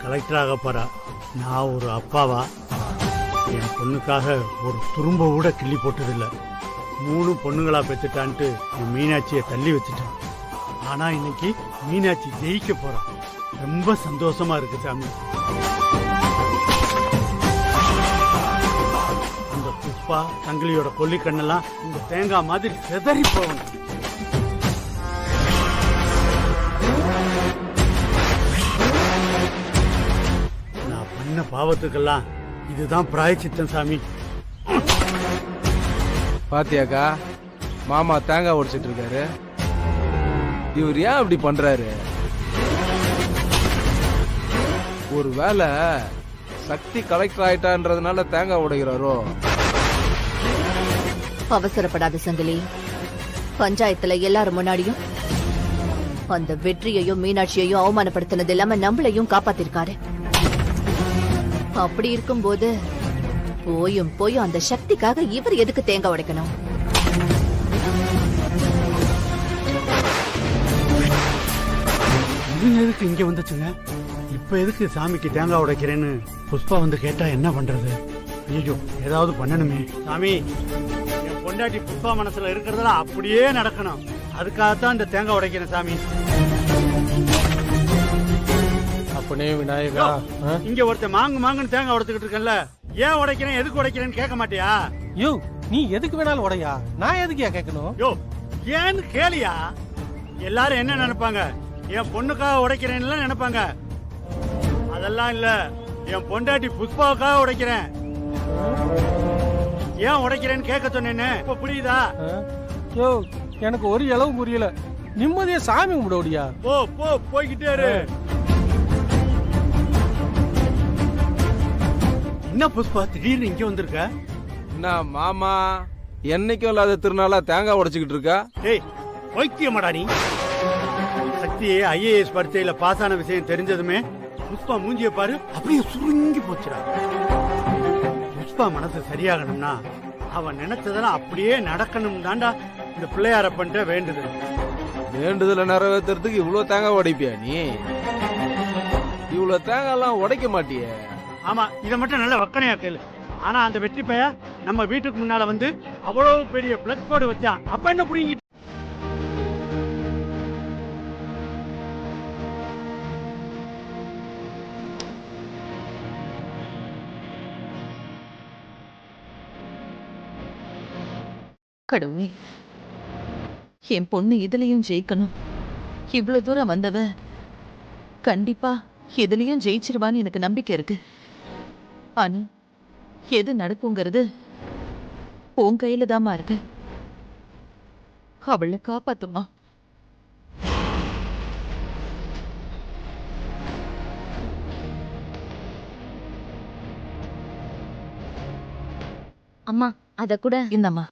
கலெக்டராக போறா. நான் ஒரு அப்பாவா என் பொண்ணுக்காக ஒரு துரும்ப கூட கிள்ளி போட்டதில்லை. 3 பொண்ணுங்களா பெற்றுட்டான்ட்டு என் மீனாட்சியை தள்ளி வச்சுட்டேன். ஆனா இன்னைக்கு மீனாட்சி ஜெயிக்க போறான். ரொம்ப சந்தோஷமா இருக்கு சாமி. அந்த புஷ்பா சங்கிலியோட கொல்லிக்கண்ணெல்லாம் இந்த தேங்காய் மாதிரி செதறி போகணும். பாவத்துக்கெல்லாம் இதுதான் பிராயச்சித்தம் சாமி. பாத்தியாக்கா, மாமா தேங்காய் உடைச்சிட்டு இருக்காரு. இவர் ஏன் அப்படி பண்றாரு? ஒருவேளை சக்தி கலெக்டர் ஆயிட்டான்றதுனால தேங்காய் உடைக்கிறாரோ? அவசரப்படாத சங்கிலி. பஞ்சாயத்துல எல்லாரும் முன்னாடியும் அந்த வெற்றியையும் மீனாட்சியையும் அவமானப்படுத்தினது இல்லாம நம்மளையும் காப்பாத்திருக்காரு. அப்படி இருக்கும்போது போயும் அந்த சக்திக்காக இவர் எதுக்கு தேங்காய் உடைக்கணும்? எதுக்கு இங்க வந்துச்சுங்க? இப்ப எதுக்கு சாமிக்கு தேங்காய் உடைக்கிறேன்னு புஷ்பா வந்து கேட்டா என்ன பண்றது? ஐயோ, ஏதாவது பண்ணணுமே. சாமி, என் பொண்டாட்டி புஷ்பா மனசுல இருக்கிறதெல்லாம் அப்படியே நடக்கணும். அதுக்காகத்தான் இந்த தேங்காய் உடைக்கிறேன் சாமி. அப்ப சிவனே விநாயகா. இங்க ஒருத்தன் மாங்குன்னு தேங்காய் உடைச்சுக்கிட்டு இருக்கேன்ல, ஏன் உடைக்கிறேன் எதுக்கு உடைக்கிறேன்னு கேட்க மாட்டியா? யோ நீ எதுக்கு வேணாலும் உடையா, நான் எதுக்கு கேட்கணும்? யோ ஏன்னு கேளியா? எல்லாரும் என்ன நினைப்பாங்க? என் பொண்ணுக்காக உடைக்கிறேன்னு நினைப்பாங்க. அதெல்லாம் இல்ல, என் பொண்டாட்டி புஷ்பாவுக்காக உடைக்கிறேன். ஏன் உடைக்கிறேன்னு கேட்க சொன்னேன்னு இப்ப புரியுதா? யோ எனக்கு ஒரு இளவு புரியல, நிம்மதியா சாமி கும்பிடுடியா. போ போ போய்கிட்டே இரு. என்ன புஷ்பா திடீர்னு இங்க வந்திருக்க? என்ன மாமா என்னைக்கும் இல்லாத திருநாளா தேங்காய் உடைச்சுக்கிட்டு இருக்கா? ஏய் வைத்தியமாடா நீ. சக்தி ஐஏஎஸ் பரீட்சையில பாஸ் ஆன விஷயம் தெரிஞ்சதுமே புஷ்பா மூஞ்சிய பாரு அப்படியே சுருங்கி போச்சுடா. புஷ்பா மனசு சரியாகணும்னா அவன் நினைச்சதெல்லாம் அப்படியே நடக்கணும் தாண்டா இந்த பிள்ளையாரப்பன்ட்ட வேண்டுதல். வேண்டுதல நிறைவேற்றுறதுக்கு இவ்வளவு தேங்காய் உடைப்பியா நீ? இவ்வளவு தேங்காய் எல்லாம் உடைக்க மாட்டியே. ஆமா, இதை மட்டும் நல்ல வக்கனையா கேளு. ஆனா அந்த வெற்றி பைய நம்ம வீட்டுக்கு முன்னால வந்து அவ்வளவு பெரிய பிளக் போர்டு வச்சான். அப்ப என்ன புரியுங்க? கடவுளே, என் பொண்ணு இதுலயும் ஜெயிக்கணும். இவ்வளவு தூரம் வந்தவ கண்டிப்பா எதுலயும் ஜெயிச்சிருவான்னு எனக்கு நம்பிக்கை இருக்கு. ஆனா எது நடக்குங்கிறது உன் கையில தாமா இருக்கு. அவளை காப்பாத்துமா. அம்மா அத கூட இந்தம்மா.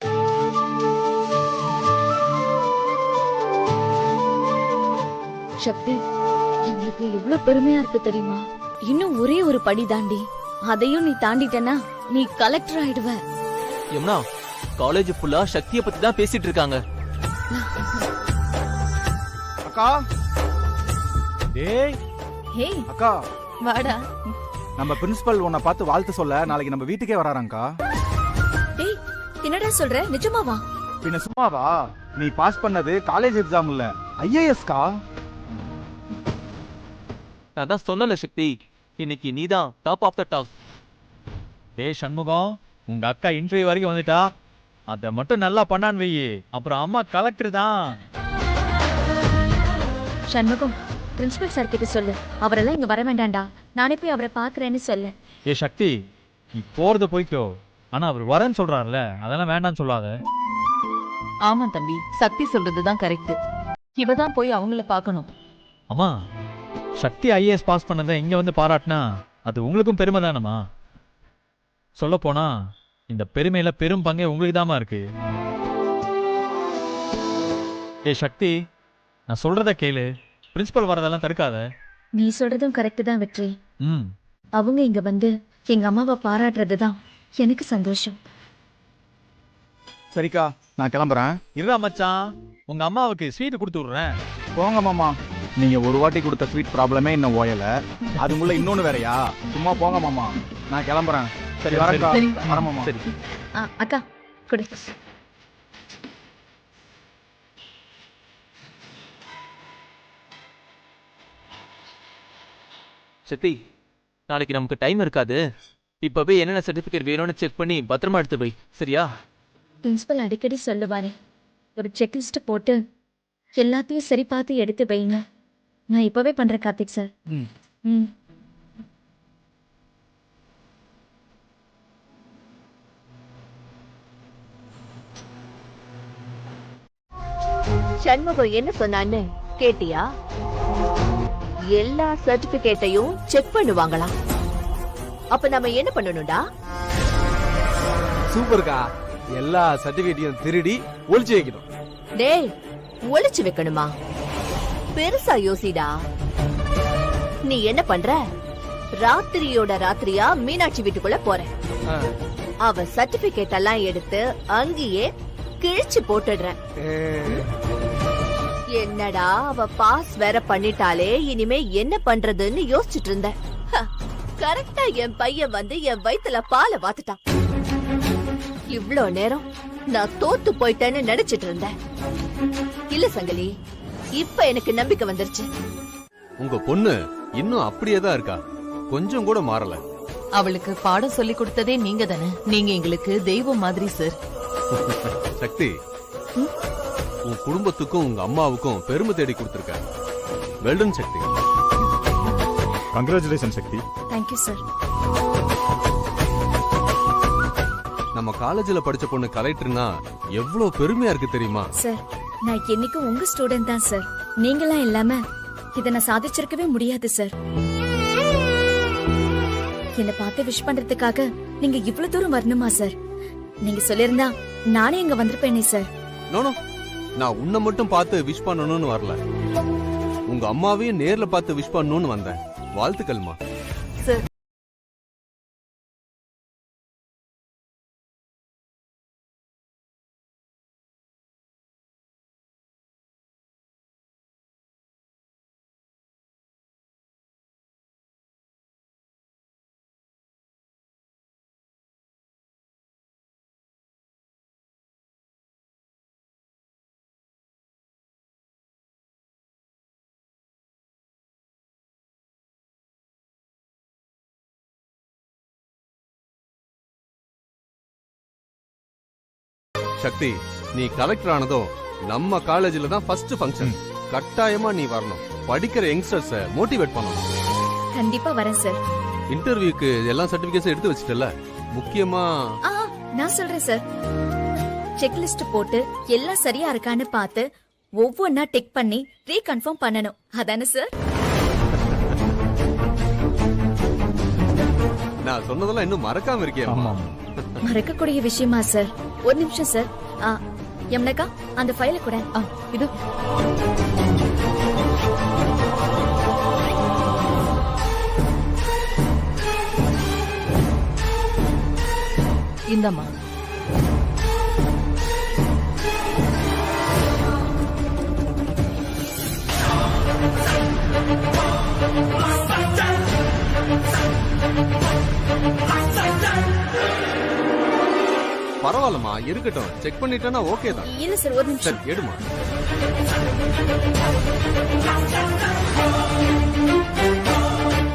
சக்தி, எங்களுக்கு எவ்வளவு பெருமையா இருக்கு தெரியுமா? இன்னும் ஒரே ஒரு படி தாண்டி, அதையும் நீ தாண்டிட்டனா நீ கலெக்டர் ஆயிடுவ. யமுனா, காலேஜ் ஃபுல்லா சக்தியை பத்தி தான் பேசிட்டு இருக்காங்க. அக்கா டேய் ஹே அக்கா, வாடா. நம்ம பிரின்சிபல் உன்னை பார்த்து வாழ்த்து சொல்ல நாளைக்கு நம்ம வீட்டுக்கே வராராங்கக்கா. டேய் என்னடா சொல்ற? நிஜமாவா? பின்ன சும்மாவா? நீ பாஸ் பண்ணது காலேஜ் எக்ஸாம் இல்ல, ஐஏஎஸ்கா. நான் தான் சொன்னல சக்தி, இன்னைக்கு நீதான் டாப் ஆஃப் த டாப். டேய் சண்முகம், உங்க அக்கா இன்டர்வியூ வரைக்கும் வந்துட்டா. அத மட்டும் நல்லா பண்ணான்னு வையி, அப்புறம் அம்மா கலெக்டர் தான். சண்முகம், பிரின்சிபல் சார் கிட்ட சொல்லு, அவரெல்லாம் இங்க வர வேண்டாம்டா, நானே போய் அவரை பாக்குறேன்னு சொல்லு. ஏ சக்தி, நீ போறது போய்க்கோ, ஆனா அவர் வரேன்னு சொல்றாருல, அதெல்லாம் வேண்டாம்னு சொல்லாத. ஆமா தம்பி, சக்தி சொல்றதுதான் கரெக்ட். இவதான் போய் அவங்கள பார்க்கணும். அம்மா, சக்தி ஐஏஎஸ் பாஸ் பண்ணதை இங்க வந்து பாராட்டினா அது உங்களுக்கும் பெருமை தானம்மா. சொல்ல போனா இந்த பெருமையில பெரும் பங்கே உங்களுக்கு தாமா இருக்கு. ஏ சக்தி, நான் சொல்றத கேளு, பிரின்சிபல் வரதெல்லாம் தடுக்காத. நீ சொல்றதும் கரெக்ட் தான் வெற்றி. அவங்க இங்க வந்து எங்க அம்மாவை பாராட்டுறதுதான் எனக்கு சந்தோஷம். சரிக்கா, நான் கிளம்புறேன். இருடா மச்சான், உங்க அம்மாவுக்கு ஸ்வீட் கொடுத்து விடுறேன். போங்க மாமா, நீங்க ஒரு வாட்டி கொடுத்த ஸ்வீட் ப்ராப்ளமே இன்னும் ஓயல, அதுக்குள்ள இன்னொன்னு வேறயா? சும்மா போங்க மாமா, நான் கிளம்புறேன். சரி வரேன்க்கா. வரேன் மாமா. சரி. அக்கா கொடு. சக்தி, நாளைக்கு நமக்கு டைம் இருக்காது. இப்பவே என்னென்ன சர்டிபிகேட் வேணும்னு செக் பண்ணி பத்திரமா எடுத்து போய், சரியா? பிரின்சிபல் அடிக்கடி சொல்லுவாரு, ஒரு செக்லிஸ்ட் போட்டு எல்லாத்தையும் சரி பார்த்து எடுத்து வைங்க. நான் இப்பவே பண்றேன் கார்த்திக் சார். ம். சண்முகம் என்ன சொன்னான்னு கேட்டியா? எல்லா சர்டிபிகேட்டையும் செக் பண்ணுவாங்களாம். அப்ப நம்ம என்ன பண்ணணும்டா? சூப்பர்க்கா, எல்லா சர்டிபிகேட்டையும் திருடி ஒளிச்சு வைக்கணும். டேய், ஒளிச்சு வைக்கணுமா? பெருசா யோசிடா. நீ என்ன பண்ற? ராத்திரியோட ராத்திரியா மீனாட்சி வீட்டுக்குள்ள போற. அவ சர்டிபிகேட் எல்லாம் எடுத்து அங்கேயே கிழிச்சு போட்டுடுறேன். என்னடா அவ பாஸ் வேற பண்ணிட்டாலே, இனிமே என்ன பண்றதுன்னு யோசிச்சுட்டு இருந்தேன். கரெக்டா என் பையன் வந்து என் வயித்துல பாலை வாத்துட்டான். இவ்ளோ நேரம் நான் தோத்து போயிட்டேன்னு நினைச்சிட்டு இருந்தேன். இல்ல சங்கலி, இப்ப எனக்கு நம்பிக்கை வந்துருச்சு. உங்க பொண்ணு இன்னும் அப்படியே தான் இருக்கா, கொஞ்சம் கூட மாறல. அவளுக்கு பாடம் சொல்லி கொடுத்ததே நீங்க தானே. நீங்க எங்களுக்கு தெய்வம் மாதிரி சார். சக்தி, உன் குடும்பத்துக்கும் உங்க அம்மாவுக்கும் பெருமை தேடி கொடுத்திருக்க. Well done Sakthi. Congratulation Sakthi. Thank you sir. நம்ம காலேஜ்ல படிச்ச பொண்ணு கலெக்டர்னா எவ்வளவு பெருமையா இருக்கு தெரியுமா? சார், நான் என்னைக்கும் உங்க ஸ்டூடெண்ட் தான் சார். நீங்களாம் இல்லாம இதை நான் சாதிச்சிருக்கவே முடியாது சார். என்ன பார்த்து விஷ் பண்றதுக்காக நீங்க இவ்வளவு தூரம் வரணுமா சார்? நீங்க சொல்லிருந்தா நானே இங்க வந்திருப்பேனே சார். நோ, நான் உன்னை மட்டும் பார்த்து விஷ் பண்ணணும்னு வரல, உங்க அம்மாவையும் நேர்ல பார்த்து விஷ் பண்ணணும்னு வந்தேன். வாழ்த்துக்கள்மா. சார், சக்தி, நீ கலெக்டர் ஆனதும் நம்ம காலேஜ்ல தான் ஃபர்ஸ்ட் ஃபங்க்ஷன். கட்டாயமா நீ வரணும். படிக்கிற யங்ஸ்டர்ஸ் மோட்டிவேட் பண்ணணும். கண்டிப்பா வரேன் சார். இன்டர்வியூக்கு எல்லா சர்டிபிகேட்ஸும் எடுத்து வச்சிட்டல, முக்கியமா நான் சொல்றேன் சார். செக்லிஸ்ட் போட்டு எல்லாம் சரியா இருக்கான்னு பார்த்து ஒவ்வொன்னா டிக் பண்ணி ரீகன்ஃபார்ம் பண்ணணும். அதானே சார்? நான் சொன்னதெல்லாம் இன்னும் மறக்காம இருக்கே. மறக்கக்கூடிய விஷயமா சார்? ஒரு நிமிஷம் சார். யமுனக்கா, அந்த ஃபைல கூட. இது இந்தம்மா. பரவாயில்லமா, இருக்கட்டும். செக் பண்ணிட்டேன்னா ஓகே தான். இல்ல சார், ஒரு நிமிஷம். சரி, எடுமா.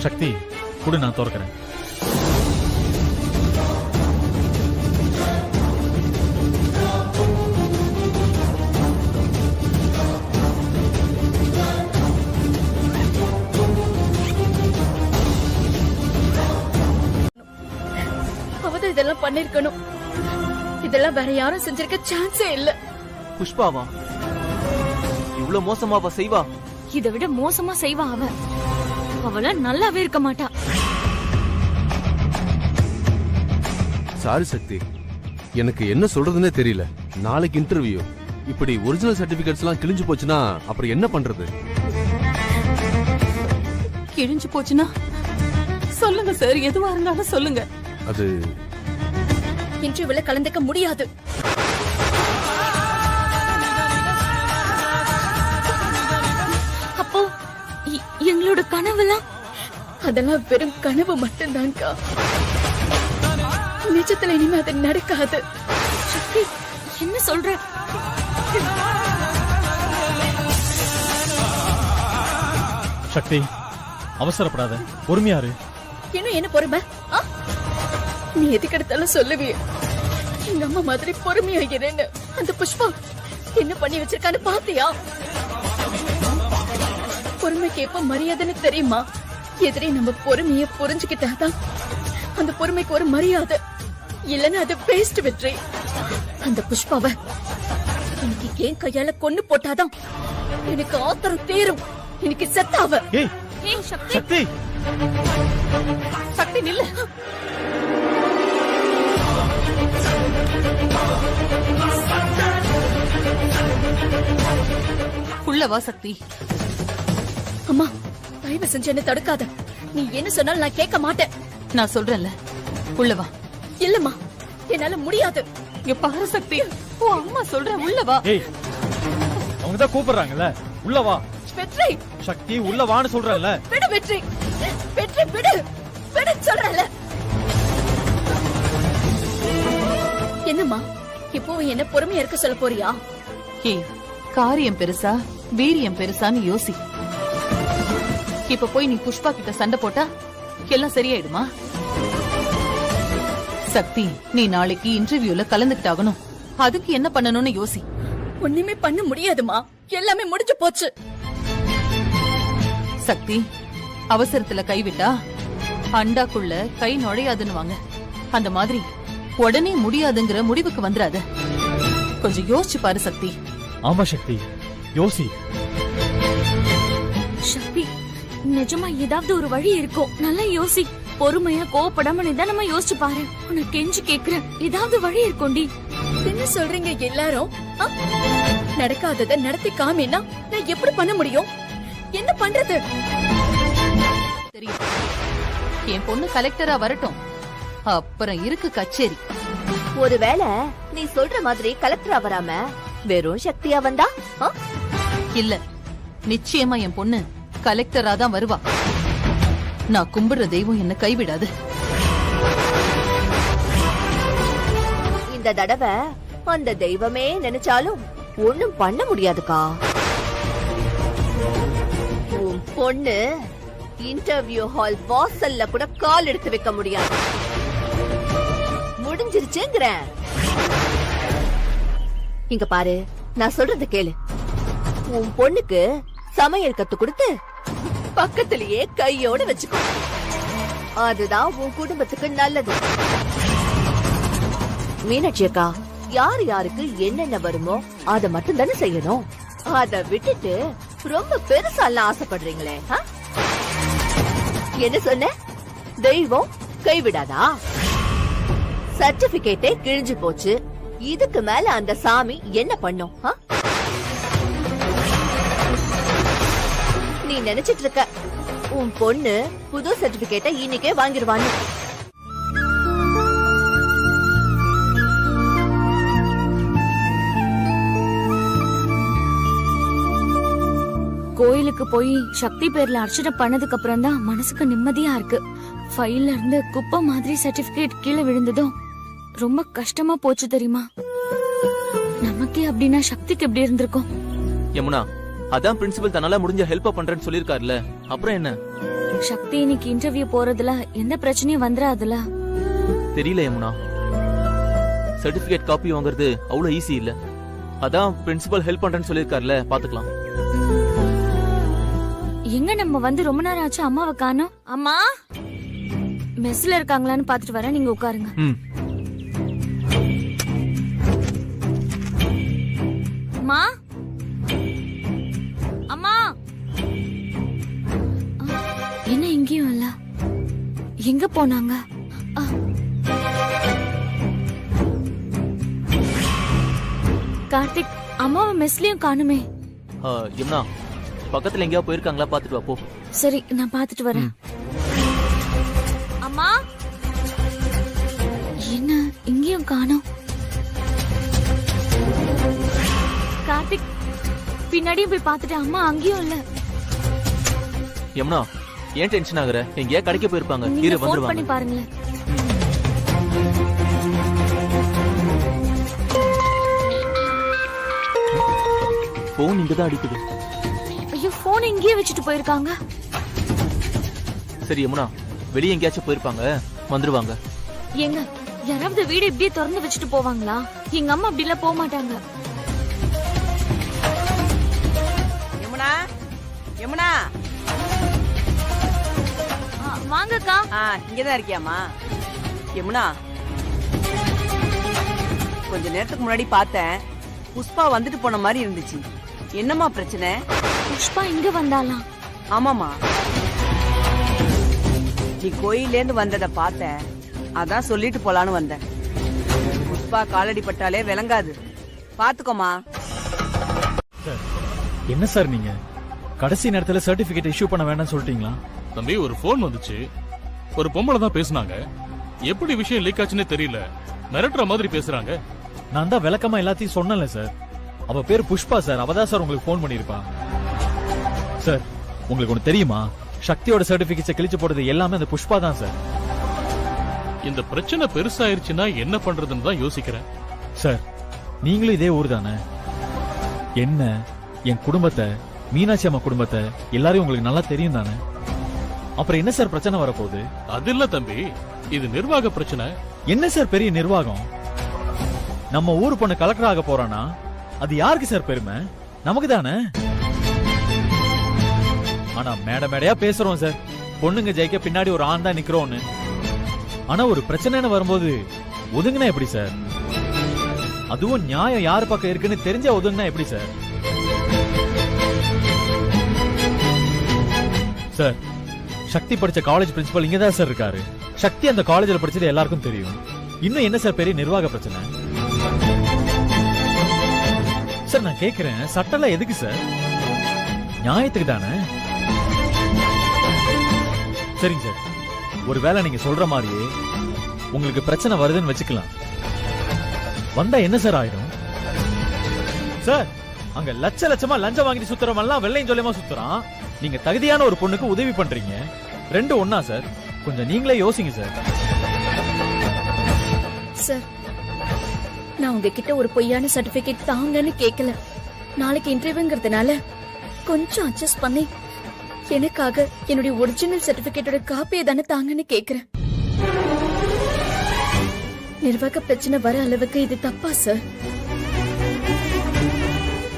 சக்தி குடு, நான் திறக்கிறேன். அவதான் இதெல்லாம் பண்ணிருக்கணும். இதெல்லாம் வேற யாரும் செஞ்சிருக்க சான்ஸே இல்ல. புஷ்பாவா? இவ்வளவு மோசமாவா செய்வா? இதை விட மோசமா செய்வா அவ. அவள நல்லாவே இருக்க மாட்டா. சாரி சக்தி, எனக்கு என்ன சொல்றதுன்னே தெரியல. நாளைக்கு இன்டர்வியூ. இப்படி ஒரிஜினல் சர்டிபிகேட்ஸ் எல்லாம் கிழிஞ்சு போச்சுன்னா அப்புறம் என்ன பண்றது? கிழிஞ்சு போச்சுன்னா சொல்லுங்க சார், எதுவா இருந்தாலும் சொல்லுங்க. அது இன்டர்வியூல கலந்துக்க முடியாது. அப்போ எங்களோட கனவுலாம் அதெல்லாம் வெறும் கனவு மட்டும்தான்க்கா. நிஜத்துல இனிமே அது நடக்காது. என்ன சொல்ற? சக்தி, அவசரப்படாத, பொறுமையாரு. இன்னும் என்ன பொறுமை? நீ எதுக்கு எடுத்தாலும் சொல்லுவியே எங்க அம்மா மாதிரி பொறுமையாகிறேன்னு. அந்த புஷ்பா என்ன பண்ணி வச்சிருக்கான்னு பாத்தியா? பொறுமைக்கு எப்ப மரியாதைன்னு தெரியுமா? எதிரே நம்ம பொறுமைய புரிஞ்சுக்கிட்டாதான் அந்த பொறுமைக்கு ஒரு மரியாதை. இல்லன்னா அது வேஸ்ட் வெற்றி. அந்த புஷ்பாவை இன்னைக்கு ஏன் கையால கொன்னு போட்டாதான் எனக்கு ஆத்திரம் தீரும். இன்னைக்கு செத்தாவ. ஏய் சக்தி, சக்தி, சக்தி நில்லு. உள்ளவா சக்தி. அம்மா, தயவு செஞ்சு என்ன தடுக்காத. நீ என்ன சொன்னாலும் நான் கேட்க மாட்டேன். நான் சொல்றேன்ல, உள்ளவா. இல்லம்மா, என்னால முடியாது. இங்க பாரு சக்தி, உன் அம்மா சொல்ற, உள்ளவா. ஏய், அவங்க தான் கூப்பிடுறாங்கல்ல, உள்ள வா. வெற்றி, சக்தி உள்ள வான்னு சொல்றேன்ல. விடு வெற்றி, வெற்றி விடு, விடு சொல்றேன்ல. என்னம்மா, இப்போ என்ன பொறுமையா இருக்க சொல்ல போறியா? ஏய், காரியம் பெருசா வீரியம் பெருசான்னு யோசி. இப்ப போய் நீ புஷ்பா கிட்ட சண்டை போட்டா எல்லாம் சரியாயிடுமா? சக்தி, நீ நாளைக்கு இன்டர்வியூல கலந்துக்கிட்டாகணும். அதுக்கு என்ன பண்ணணும்னு யோசி. ஒண்ணுமே பண்ண முடியாதுமா, எல்லாமே முடிஞ்சு போச்சு. சக்தி, அவசரத்துல கைவிட்டா அண்டாக்குள்ள கை நுழையாதுன்னு வாங்க. அந்த மாதிரி உடனே முடியாதுங்கிற முடிவுக்கு வந்துடாத. கொஞ்சம் யோசிச்சு பாரு சக்தி. ஆமா சக்தி, யோசி. சக்தி, நிஜமா ஏதாவது ஒரு வழி இருக்கும். நல்லா யோசி. பொறுமையா கோவப்படாம நிதானமா யோசிச்சு பாரு. உனக்கு கெஞ்சி கேக்குறேன், ஏதாவது வழி இருக்கும்டி. என்ன சொல்றீங்க எல்லாரும்? நடக்காதத நடத்தி காமினா நான் எப்படி பண்ண முடியும்? என்ன பண்றது? தெரியும், என் பொண்ணு கலெக்டரா வரட்டும், அப்புறம் இருக்கு கச்சேரி. ஒருவேளை நீ சொல்ற மாதிரி கலெக்டரா வராம வெறும் சக்தியா வந்தா? இல்ல, நிச்சயமா என் பொண்ணு கலெக்டரா தான் வருவா. நான் கும்பிடுற தெய்வம் என்ன கைவிடாது. இந்த தடவை அந்த தெய்வமே நினைச்சாலும் ஒண்ணும் பண்ண முடியாதுக்கா. உன் பொண்ணு இன்டர்வியூ ஹால் வாசல்ல கூட கால் எடுத்து வைக்க முடியாது. முடிஞ்சிருச்சுங்கிறேன். இங்க பாரு, நான் சொல்றது கேளு. உன் பொண்ணுக்கு சமையல் கத்து கொடுத்து பக்கத்திலேயே கையோட வச்சுக்கோ. அதுதான் உன் குடும்பத்துக்கு நல்லது. மீனாட்சி அக்கா, யார் யாருக்கு என்னென்ன வருமோ அத மட்டும் தானே செய்யணும். அத விட்டுட்டு ரொம்ப பெருசாலாம் ஆசைப்படுறீங்களே. என்ன சொன்ன? தெய்வம் கைவிடாதா? சர்டிபிகேட்டே கிழிஞ்சு போச்சு. இதுக்கு மேல அந்த சாமி என்ன பண்ணும்? நீ நினைச்சிட்டு இருக்க உன் பொண்ணு புது சர்டிபிகேட்டை இன்னைக்கே வாங்கிடுவான்னு. கோயிலுக்கு போய் சக்தி பேர்ல அர்ச்சனை பண்ணதுக்கு அப்புறம் தான் மனசுக்கு நிம்மதியா இருக்கு. ஃபைல்ல இருந்து குப்பை மாதிரி சர்டிபிகேட் கீழே விழுந்ததும் ரொம்ப கஷ்டமா போச்சு தெரியுமா? நமக்கே அப்படின்னா சக்திக்கு எப்படி இருந்திருக்கும்? யமுனா, அதான் பிரின்சிபல் தன்னால முடிஞ்ச ஹெல்ப் பண்றேன்னு சொல்லிருக்காருல, அப்புறம் என்ன? சக்தி இன்னைக்கு இன்டர்வியூ போறதுல எந்த பிரச்சனையும் வந்துடாதுல? தெரியல யமுனா, சர்டிபிகேட் காப்பி வாங்குறது அவ்வளவு ஈஸி இல்ல. அதான் பிரின்சிபல் ஹெல்ப் பண்றேன்னு சொல்லிருக்காருல, பாத்துக்கலாம். எங்க நம்ம வந்து ரொம்ப நேரம் ஆச்சு, அம்மாவை காணோம். அம்மா மெஸ்ல இருக்காங்களான்னு பாத்துட்டு வரேன், நீங்க உட்காருங்க. அம்மா, அம்மா. என்ன எங்கேயும் இல்ல, எங்க போனாங்க? கார்த்திக், அம்மாவை மெஸ்லயும் காணுமே. யமுனா, பக்கத்துல எங்கேயா போயிருக்காங்களா பாத்துட்டு வா போ. சரி, நான் பாத்துட்டு வரேன். அம்மா, என்ன இங்கேயும் காணோம்? கார்த்திக், பின்னாடியும் போய் பாத்துட்டு அம்மா அங்கேயும் இல்ல. யமுனா, ஏன் டென்ஷன் ஆகுற? எங்கேயா கடைக்கு போயிருப்பாங்க, இரு வந்துருவாங்க. பண்ணி பாருங்களேன். போன் இங்கதான் அடிக்குது. ஐயோ, போன் இங்கேயே வச்சுட்டு போயிருக்காங்க. சரி யமுனா, வெளியே எங்கேயாச்சும் போயிருப்பாங்க, வந்துருவாங்க. எங்க யாராவது வீடு இப்படியே திறந்து வச்சுட்டு போவாங்களா? எங்க அம்மா அப்படி எல்லாம் போக மாட்டாங்க. யமுனா, யமுனா, வாங்கக்கா. இங்கதான் இருக்கியாமா? யமுனா, கொஞ்ச நேரத்துக்கு முன்னாடி பார்த்தேன், புஷ்பா வந்துட்டு போன மாதிரி இருந்துச்சு. என்னம்மா பிரச்சனை? புஷ்பா இங்க வந்தாலாம்? ஆமாமா, நீ கோயில இருந்து வந்தத பார்த்தேன், அதான் சொல்லிட்டு போலான்னு வந்தேன். புஷ்பா காலடி பட்டாலே விளங்காது, பாத்துக்கோமா. என்ன சார் நீங்க கடைசி நேரத்துல சர்டிபிகேட் இஷ்யூ பண்ண வேண்டாம்னு சொல்லிட்டீங்களா? தம்பி, ஒரு போன் வந்துச்சு, ஒரு பொம்பளை தான் பேசுனாங்க. எப்படி விஷயம் லீக் ஆச்சுன்னே தெரியல, மிரட்டுற மாதிரி பேசுறாங்க. நான் தான் விளக்கமா எல்லாத்தையும் சொன்னல சார். அவ பேரு புஷ்பா சார், அவதான் சார் உங்களுக்கு போன் பண்ணிருப்பா. சார், உங்களுக்கு ஒண்ணு தெரியுமா? சக்தியோட சர்டிபிகேட்ஸ் கிழிச்சு போடுறது எல்லாமே அந்த புஷ்பா தான் சார். இந்த பிரச்சனை பெருசாயிருச்சுன்னா என்ன பண்றதுன்னு தான் யோசிக்கிறேன். சார், நீங்களும் இதே ஊர் தானே? என்ன, என் குடும்பத்தை, மீனாட்சி அம்மா குடும்பத்தை எல்லாரையும் உங்களுக்கு நல்லா தெரியும் தானே? அப்புறம் என்ன சார் பிரச்சனை வரப்போகுது? அது இல்ல தம்பி, இது நிர்வாக பிரச்சனை. என்ன சார் பெரிய நிர்வாகம்? நம்ம ஊர் பொண்ணு கலெக்டர் ஆக போறானா அது யாருக்கு சார் பெருமை? நமக்கு தானே. ஆனா மேடையா பேசுறோம் சார், பொண்ணுங்க ஜெயிக்க பின்னாடி ஒரு ஆண் தான் நிக்கிறோம்னு. ஆனா ஒரு பிரச்சனைன்னு வரும்போது ஒதுங்கினா எப்படி சார்? அதுவும் நியாயம் யார் பக்கம் இருக்குன்னு தெரிஞ்ச ஒதுங்கினா எப்படி சார்? சார், சக்தி படிச்ச காலேஜ் பிரின்சிபல் இங்கதான் சார் இருக்காரு. சக்தி அந்த காலேஜ்ல படிச்சது எல்லாருக்கும் தெரியும். இன்னும் என்ன சார் பெரிய நிர்வாக பிரச்சனை? சார் நான் கேக்குறேன், சட்டம்லாம் எதுக்கு சார்? நியாயத்துக்கு தானே. சரிங்க சார், ஒருவேளை நீங்க சொல்ற மாதிரியே உங்களுக்கு பிரச்சனை வருதுன்னு வச்சுக்கலாம். வந்தா என்ன சார் ஆயிடும்? சார், அங்க லட்சமா லஞ்சம் வாங்கிட்டு சுத்துறவெல்லாம் வெள்ளையும் சொல்லியமா சுத்துறான். நீங்க தகுதியான ஒரு பொண்ணுக்கு உதவி பண்றீங்க. ரெண்டு ஒண்ணா சார்? கொஞ்சம் நீங்களே யோசிங்க சார். சார், நான் உங்ககிட்ட ஒரு பொய்யான சர்டிபிகேட் தாங்கன்னு கேட்கல. நாளைக்கு இன்டர்வியூங்கிறதுனால கொஞ்சம் அட்ஜஸ்ட் பண்ணி எனக்காக என்னுடைய ஒரிஜினல் சர்டிபிகேட்டோட காப்பியை தானே தாங்கன்னு கேக்குறேன். நிர்வாக பிரச்சனை வர அளவுக்கு இது தப்பா சார்?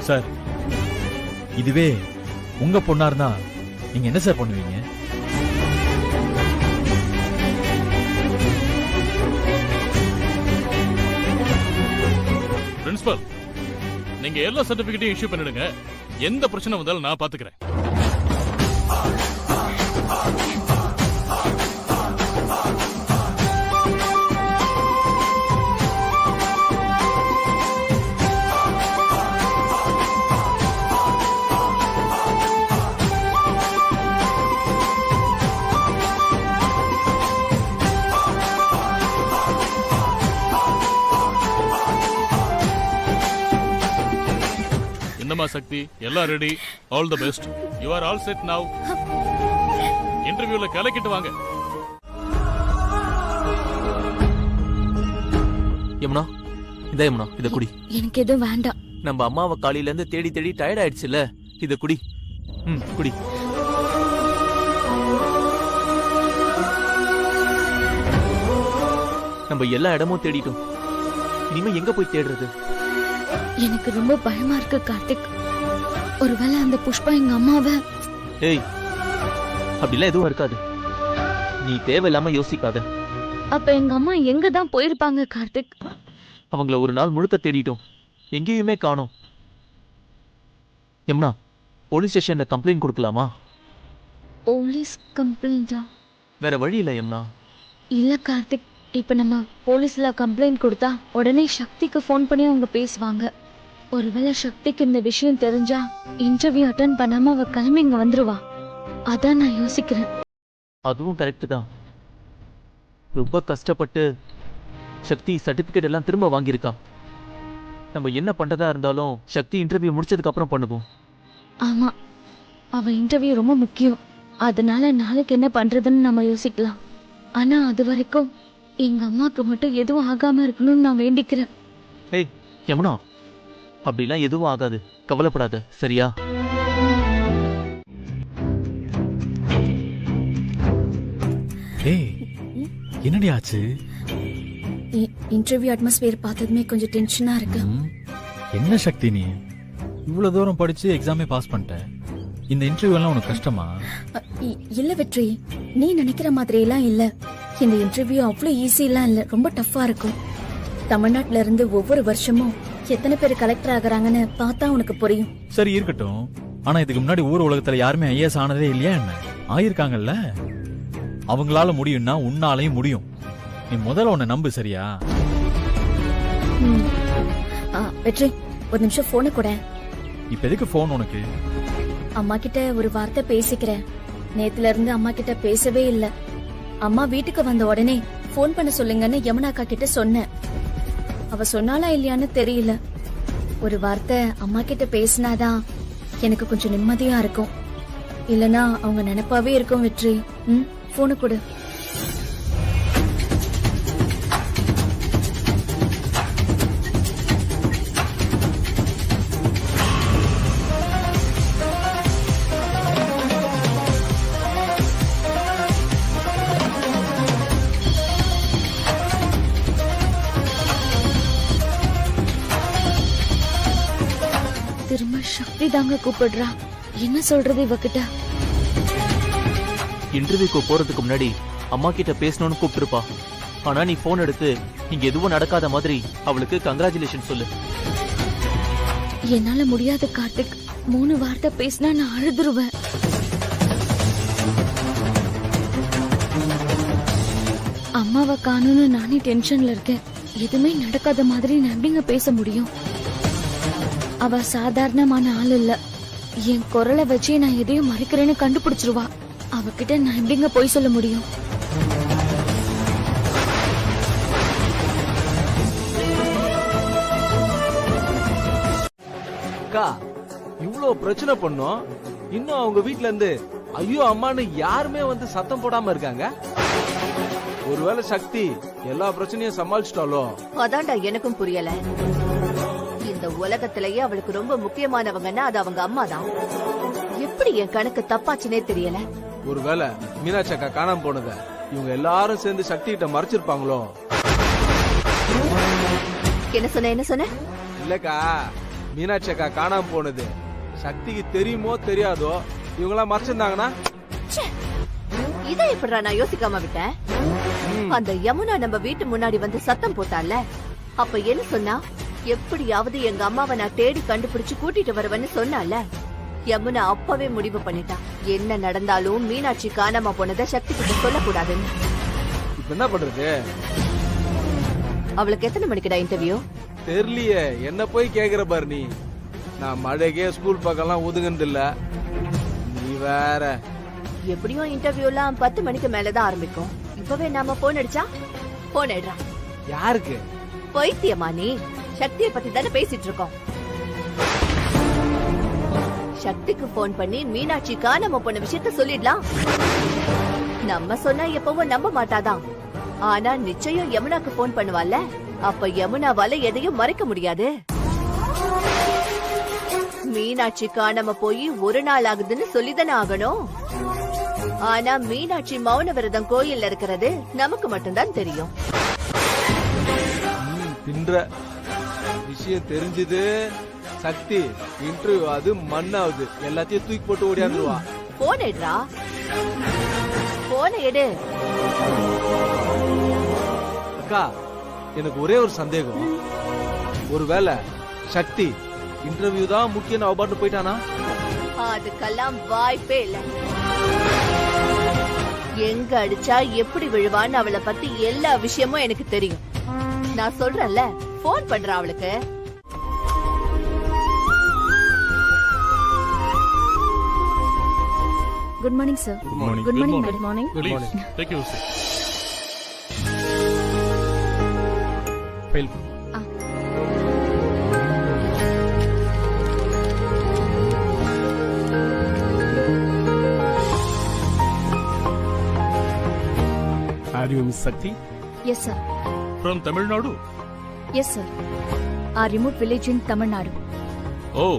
சார், இதுவே உங்க பொண்ணா இருந்தா நீங்க என்ன சார் பண்ணுவீங்க? பிரின்சிபல், நீங்க எல்லா சர்டிபிகேட்டையும் இஷ்யூ பண்ணிடுங்க. எந்த பிரச்சனை வந்தாலும் நான் பாத்துக்கிறேன். என்னமா சக்தி, எல்லாம் ready? All the best. You are all set நவ. இன்டர்வியூல கலக்கிட்டு வாங்க. யமுனா, இந்த யமுனா, இத குடி. எனக்கு எதுவும் வேண்டாம். நம்ம அம்மாவை காலையில இருந்து தேடி தேடி டயர்ட் ஆயிடுச்சுல, இத குடி. குடி. நம்ம எல்லா இடமும் தேடிட்டோம். இனிமே எங்க போய் தேடுறது? எனக்கு ரொம்ப பயமா இருக்கு கார்த்திக். ஒருவேளை அந்த புஷ்பா எங்க அம்மாவை... ஏய், அப்படிலாம் எதுவும் இருக்காது. நீ தேவையில்லாம யோசிக்காத. அப்ப எங்க அம்மா எங்க தான் போயிருப்பாங்க கார்த்திக்? அவங்கள ஒரு நாள் முழுக்க தேடிட்டோம், எங்கேயுமே காணோம். யமுனா, போலீஸ் ஸ்டேஷன்ல கம்ப்ளைண்ட் கொடுக்கலாமா? போலீஸ் கம்ப்ளைண்டா? வேற வழி இல்ல யமுனா. இல்ல கார்த்திக், இப்ப நம்ம போலீஸ்ல கம்ப்ளைண்ட் கொடுத்தா உடனே சக்திக்கு ஃபோன் பண்ணி அவங்க பேசுவாங்க. ஒருவேளை சக்திக்கு இந்த விஷயம் தெரிஞ்சா இன்டர்வியூ அட்டெண்ட் பண்ணாம அவ கிளம்பி இங்க வந்துருவா. அதான் நான் யோசிக்கிறேன். அதுவும் கரெக்ட் தான். ரொம்ப கஷ்டப்பட்டு சக்தி சர்டிபிகேட் எல்லாம் திரும்ப வாங்கியிருக்கா. நம்ம என்ன பண்றதா இருந்தாலும் சக்தி இன்டர்வியூ முடிச்சதுக்கு அப்புறம் பண்ணுவோம். ஆமா, அவ இன்டர்வியூ ரொம்ப முக்கியம். அதனால நாளைக்கு என்ன பண்றதுன்னு நம்ம யோசிக்கலாம். ஆனா அது வரைக்கும் எங்க அம்மாக்கு மட்டும் எதுவும் ஆகாம இருக்கணும்னு நான் வேண்டிக்கிறேன். ஏய் யமுனா, அப்படிலாம் எதுவும் ஆகாது, கவலைப்படாத, சரியா? ஏய், என்னடி ஆச்சு? இன்டர்வியூ அட்மாஸ்பியர் பார்த்ததுமே கொஞ்சம் டென்ஷனா இருக்கு. என்ன சக்தி, நீ இவ்வளவு தூரம் படிச்சு எக்ஸாமே பாஸ் பண்ணிட்ட, இந்த இன்டர்வியூ எல்லாம் உனக்கு கஷ்டமா? இல்ல வெற்றி, நீ நினைக்கிற மாதிரி எல்லாம் இல்ல. இந்த இன்டர்வியூ அவ்வளவு ஈஸி எல்லாம் இல்ல, ரொம்ப டஃபா இருக்கும். தமிழ்நாட்டுல இருந்து ஒவ்வொரு வருஷமும் எத்தனை பேர் கலெக்டர் ஆகுறாங்கன்னு பார்த்தா உனக்கு புரியும். சரி இருக்கட்டும், ஆனா இதுக்கு முன்னாடி ஊர் உலகத்துல யாருமே ஐஏஎஸ் ஆனதே இல்லையா என்ன? ஆயிருக்காங்கல்ல, அவங்களால முடியும்னா உன்னாலையும் முடியும். நீ முதல்ல உன்னை நம்பு, சரியா? வெற்றி, ஒரு நிமிஷம் போன கூட. இப்ப எதுக்கு போன் உனக்கு? அம்மா கிட்ட ஒரு வார்த்தை பேசிக்கிறேன். நேத்துல இருந்து அம்மா கிட்ட பேசவே இல்ல. அம்மா வீட்டுக்கு வந்த உடனே போன் பண்ண சொல்லுங்கன்னு யமுனா அக்கா கிட்ட சொன்னேன். அவ சொன்னாலா இல்லையான்னு தெரியல. ஒரு வார்த்தை அம்மா கிட்ட பேசினாதான் எனக்கு கொஞ்சம் நிம்மதியா இருக்கும். இல்லனா அவங்க நினைப்பாவே இருக்கும். வெற்றி, போன கொடு. சக்தி தாங்க கூப்பிடுறா. என்ன சொல்றது இவகிட்ட? இன்டர்வியூக்கு போறதுக்கு முன்னாடி அம்மா கிட்ட பேசணும்னு கூப்பிட்டுருப்பா. ஆனா நீ போன் எடுத்து இங்க எதுவும் நடக்காத மாதிரி அவளுக்கு கங்க்ராச்சுலேஷன் சொல்லு. என்னால முடியாது கார்த்திக். 3 வார்த்தை பேசினா நான் அழுதுருவேன். அம்மாவை காணும்னு நானே டென்ஷன்ல இருக்கேன். எதுவுமே நடக்காத மாதிரி நான் எப்படிங்க பேச முடியும்? அவ சாதாரணமான ஆள் இல்ல. என் குரலை வச்சு நான் எதையும் மறைக்கிறேன்னு கண்டுபிடிச்சிருவா. அவகிட்ட நான் எப்படிங்க போய் சொல்ல முடியும்? அக்கா இவ்ளோ பிரச்சனை பண்ணோம், இன்னும் அவங்க வீட்ல இருந்து ஐயோ அம்மான்னு யாருமே வந்து சத்தம் போடாம இருக்காங்க. ஒருவேளை சக்தி எல்லா பிரச்சனையும் சமாளிச்சிட்டாலோ? அதான்டா எனக்கும் புரியல. இந்த உலகத்திலேயே அவளுக்கு ரொம்ப முக்கியமானவங்கன்னா அது அவங்க அம்மா தான். எப்படி என் கணக்கு தப்பாச்சுனே தெரியல. ஒருவேளை மீனாட்சி அக்கா காணாம போனத இவங்க எல்லாரும் சேர்ந்து சக்தி கிட்ட மறைச்சிருப்பாங்களோ? என்ன சொன்ன? இல்லக்கா, மீனாட்சி அக்கா காணாம போனது சக்திக்கு தெரியுமோ தெரியாதோ இவங்களாம் மறைச்சிருந்தாங்கன்னா? இதை எப்படிடா நான் யோசிக்காம விட்டேன்? அந்த யமுனா நம்ம வீட்டு முன்னாடி வந்து சத்தம் போட்டால, அப்ப என்ன சொன்னா? எப்படியாவது எங்க அம்மாவை நான் தேடி கண்டுபிடிச்சு கூட்டிட்டு வருவேன்னு சொன்னால. யமுனா அப்பவே முடிவு பண்ணிட்டா, என்ன நடந்தாலும் மீனாட்சி காணாம போனதை சக்தி கிட்ட சொல்லக்கூடாதுன்னு. இப்ப என்ன பண்றது? அவளுக்கு எத்தனை மணிக்குடா இன்டர்வியூ? தெரியலையே, என்ன போய் கேக்குற பாரு நீ. நான் மழைக்கே ஸ்கூல் பக்கம்லாம் ஒதுங்குனது இல்ல, நீ வேற. எப்படியும் இன்டர்வியூ எல்லாம் 10 மணிக்கு மேலதான் ஆரம்பிக்கும். இப்பவே நாம போன் அடிச்சா போன் எடுறா. யாருக்கு? பைத்தியமா நீ? சக்தியை பத்தி தானே பேசிட்டு இருக்கோம். சக்திக்கு போன் பண்ணி மீனாட்சி காணாம போன விஷயத்த சொல்லிடலாம். நம்ம சொன்னா எப்பவும் நம்ப மாட்டாதான். ஆனா நிச்சயம் யமுனாக்கு போன் பண்ணுவால. அப்ப யமுனாவால எதையும் மறைக்க முடியாது. மீனாட்சி காணாம போய் 1 நாள் ஆகுதுன்னு சொல்லிதானே ஆகணும். ஆனா மீனாட்சி மௌன விரதம் கோயில்ல இருக்கிறது நமக்கு மட்டும்தான் தெரியும். தின்ற விஷயம் தெரிஞ்சது சக்தி இன்டர்வியூ அது மண்ணாவது எல்லாத்தையும் தூக்கி போட்டு ஓடியாந்துருவா. போன் எடுறா, போன் எடு. அக்கா, எனக்கு ஒரே ஒரு சந்தேகம். ஒருவேளை சக்தி இன்டர்வியூ தான் முக்கியம் அவபாட்டு போயிட்டானா? அதுக்கெல்லாம் வாய்ப்பே இல்ல. எங்க அடிச்சா எப்படி விழுவான்னு அவளை பத்தி எல்லா விஷயமும் எனக்கு தெரியும். நான் சொல்றேன்ல, போன் பண்றேன் அவளுக்கு. Good morning sir. Good morning. Good Good morning morning. Madam. Morning. Please, take your seat. File. Are you Miss Sakti? Yes sir. From Tamil Nadu? Yes sir. Our remote village in Tamil Nadu. Oh.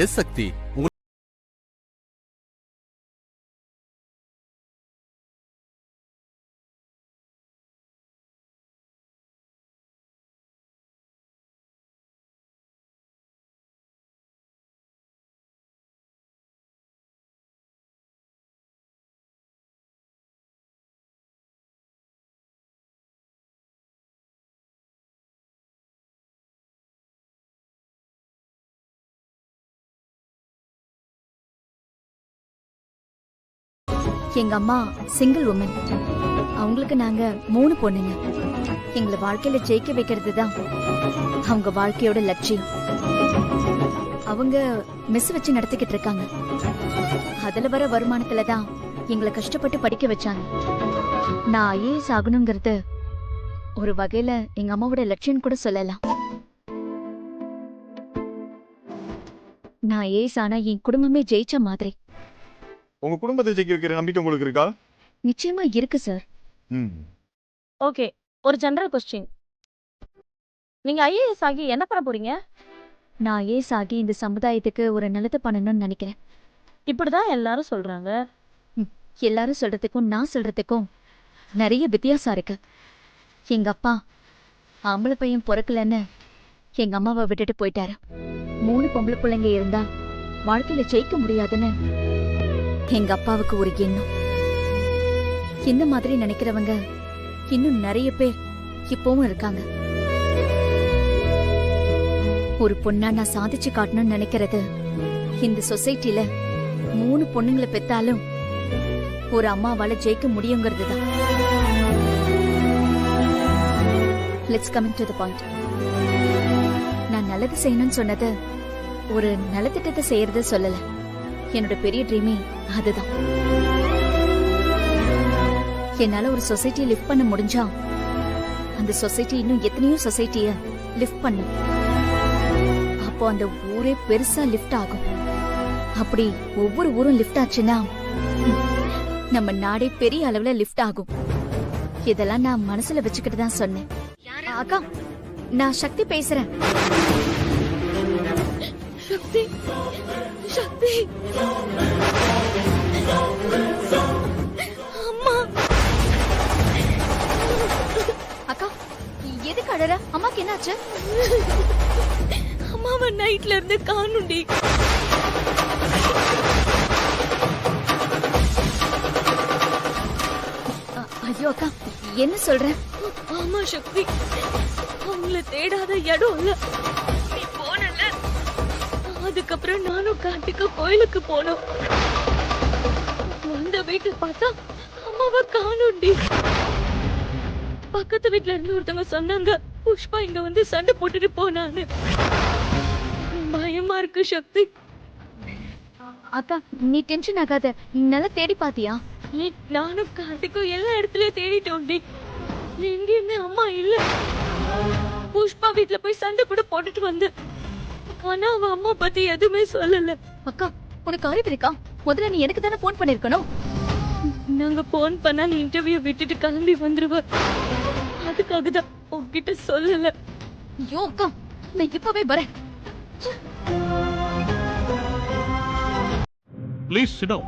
Yes Sakthi, எங்க அம்மா single woman. அவங்களுக்கு நாங்க 3 பொண்ணுங்க. எங்களை வாழ்க்கையில ஜெயிக்க வைக்கிறது தான் அவங்க வாழ்க்கையோட லட்சியம். அவங்க மெஸ் வச்சு நடத்திக்கிட்டு இருக்காங்க. அதுல வர வருமானத்துல தான் எங்களை கஷ்டப்பட்டு படிக்க வச்சாங்க. நான் ஐஏஎஸ் ஆகணுங்கிறது ஒரு வகையில எங்க அம்மாவோட லட்சியம் கூட சொல்லலாம். நான் ஐஏஎஸ் ஆனா என் குடும்பமே ஜெயிச்ச மாதிரி. உங்க குடும்பத்தை ஜெயிக்க வைக்கிற நம்பிக்கை உங்களுக்கு இருக்கா? நிச்சயமா இருக்கு சார். ஓகே, ஒரு ஜெனரல் கொஸ்டின். நீங்க ஐஏஎஸ் ஆகி என்ன பண்ண போறீங்க? நான் ஐஏஎஸ் ஆகி இந்த சமுதாயத்துக்கு ஒரு நல்லது பண்ணணும்னு நினைக்கிறேன். இப்படிதான் எல்லாரும் சொல்றாங்க. எல்லாரும் சொல்றதுக்கும் நான் சொல்றதுக்கும் நிறைய வித்தியாசம் இருக்கு. எங்க அப்பா ஆம்பளை பையன் பிறக்கலன்னு எங்க அம்மாவை விட்டுட்டு போயிட்டாரு. 3 பொம்பளை பிள்ளைங்க இருந்தா வாழ்க்கையில ஜெயிக்க முடியாதுன்னு எங்க அப்பாவுக்கு ஒரு எண்ணம். இந்த மாதிரி நினைக்கிறவங்க இன்னும் நிறைய பேர் இப்பவும் இருக்காங்க. ஒரு பொண்ணா நான் சாதிச்சு காட்டணும்னு நினைக்கிறது இந்த சொசைட்டில 3 பொண்ணுங்களை பெத்தாலும் ஒரு அம்மாவால ஜெயிக்க முடியுங்கிறது தான். Let's come to the point. நான் நல்லது செய்யணும்னு சொன்னது ஒரு நலத்திட்டத்தை செய்யறது சொல்லல. என்னோட பெரிய ட்ரீமே அதுதான். என்னால ஒரு சொசைட்டியை லிஃப்ட் பண்ண முடிஞ்சா அந்த சொசைட்டி இன்னும் எத்தனையோ சொசைட்டிய லிஃப்ட் பண்ணும். அப்போ அந்த ஊரே பெருசா லிஃப்ட் ஆகும். அப்படி ஒவ்வொரு ஊரும் லிஃப்ட் ஆச்சுன்னா நம்ம நாடே பெரிய அளவுல லிஃப்ட் ஆகும். இதெல்லாம் நான் மனசுல வச்சுக்கிட்டு தான் சொன்னேன். அக்கா, நான் சக்தி பேசுறேன். சக்தி சக்தி அம்மா. அக்கா, எதுக்கு அழற? அம்மாக்கு என்னாச்சு? அம்மாவை நைட்ல இருந்து காணுண்டி. ஐயோ அக்கா, என்ன சொல்ற? ஆமா சக்தி, அவங்கள தேடாத இடம் இல்ல. நீ போனல, அதுக்கப்புறம் நானும் காட்டுக்கு கோயிலுக்கு போனோம். வந்த வீட்டுல பார்த்தா அம்மாவை காணுண்டி. பக்கத்து வீட்டுல இருந்து ஒருத்தவங்க சொன்னாங்க புஷ்பா இங்க வந்து சண்டை போட்டுட்டு போனான்னு. பயமா இருக்கு சக்தி. அக்கா, நீ டென்ஷன் ஆகாத. நல்லா தேடி பாத்தியா? நானும் காட்டுக்கும் எல்லா இடத்துலயும் தேடிட்டோண்டி. எங்கேயுமே அம்மா இல்ல. புஷ்பா வீட்டுல போய் சண்டை கூட போட்டுட்டு வந்தேன். ஆனா அவ அம்மா பத்தி எதுவுமே சொல்லல. அக்கா, உனக்கு அறிவு இருக்கா? முதல்ல நீ எனக்கு தானே போன் பண்ணிருக்கணும். நாங்க போன் பண்ணா நீ இன்டர்வியூ விட்டுட்டு கிளம்பி வந்துருவ. அதுக்காக தான் உன்கிட்ட சொல்லல. ஐயோ அக்கா, நான் இப்பவே வரேன். Please sit down.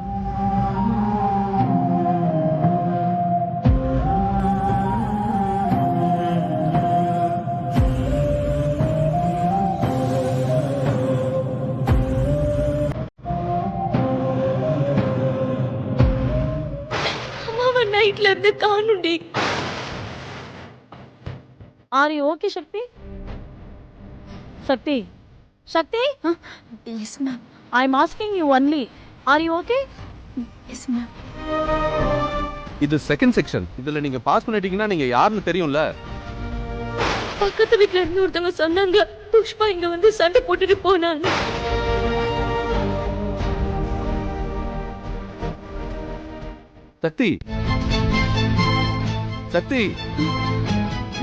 அம்மாவை நைட்ல இருந்து காணுண்டி. Are you okay Sakthi? Sakthi Sakthi, yes ma'am. I am asking you only, are you okay? Yes ma'am. இது செகண்ட் செக்ஷன். இதுல நீங்க பாஸ் பண்ணிட்டீங்கன்னா நீங்க யாருன்னு தெரியும்ல. பக்கத்து வீட்டுல இருந்து ஒருத்தவங்க சொன்னாங்க புஷ்பா இங்க வந்து சண்டை போட்டுட்டு போனாங்க. சக்தி, சக்தி,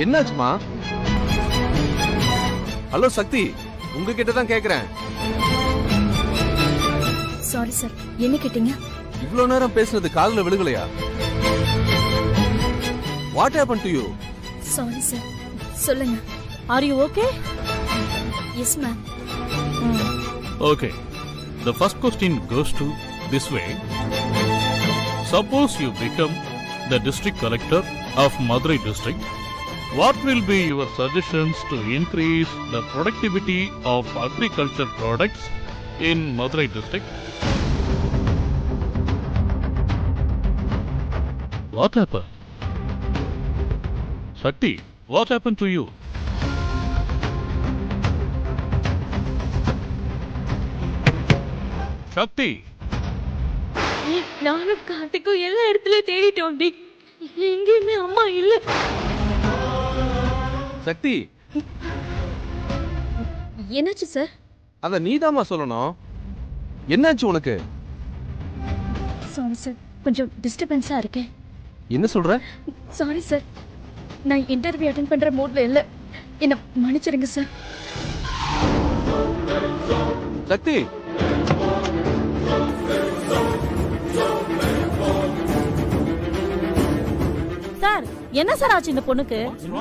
என்னாச்சுமா? ஹலோ சக்தி, உங்ககிட்ட தான் கேக்குறேன். சாரி சார், என்ன கேட்டீங்க? இவ்வளவு நேரம் பேசுனது காதுல விழுகலையா? What happen to you? Sorry sir, சொல்லுங்க. Are you okay? Yes ma'am. Okay. The first question goes to this way. Suppose you become the district collector of Madurai district. What will be your suggestions to increase the productivity of agriculture products in Madurai district? What happened? Shakti, what happened to you? Shakti! நானும் காட்டுக்கும் எல்லா இடத்துலயும் தேடிட்டோண்டி. எங்கேயுமே அம்மா இல்ல. சக்தி, என்னாச்சு sir? அத நீதாம்மா சொல்லணும். என்னாச்சு உனக்கு? சாரி சார், கொஞ்சம் டிஸ்டர்பன்ஸா இருக்கேன். என்ன சொல்ற? சாரி சார், நான் இன்டர்வியூ அட்டெண்ட் பண்ற மூட்ல இல்ல. என்ன மன்னிச்சிடுங்க சார். சக்தி, சார் என்ன சார் ஆச்சு இந்த பொண்ணுக்கு?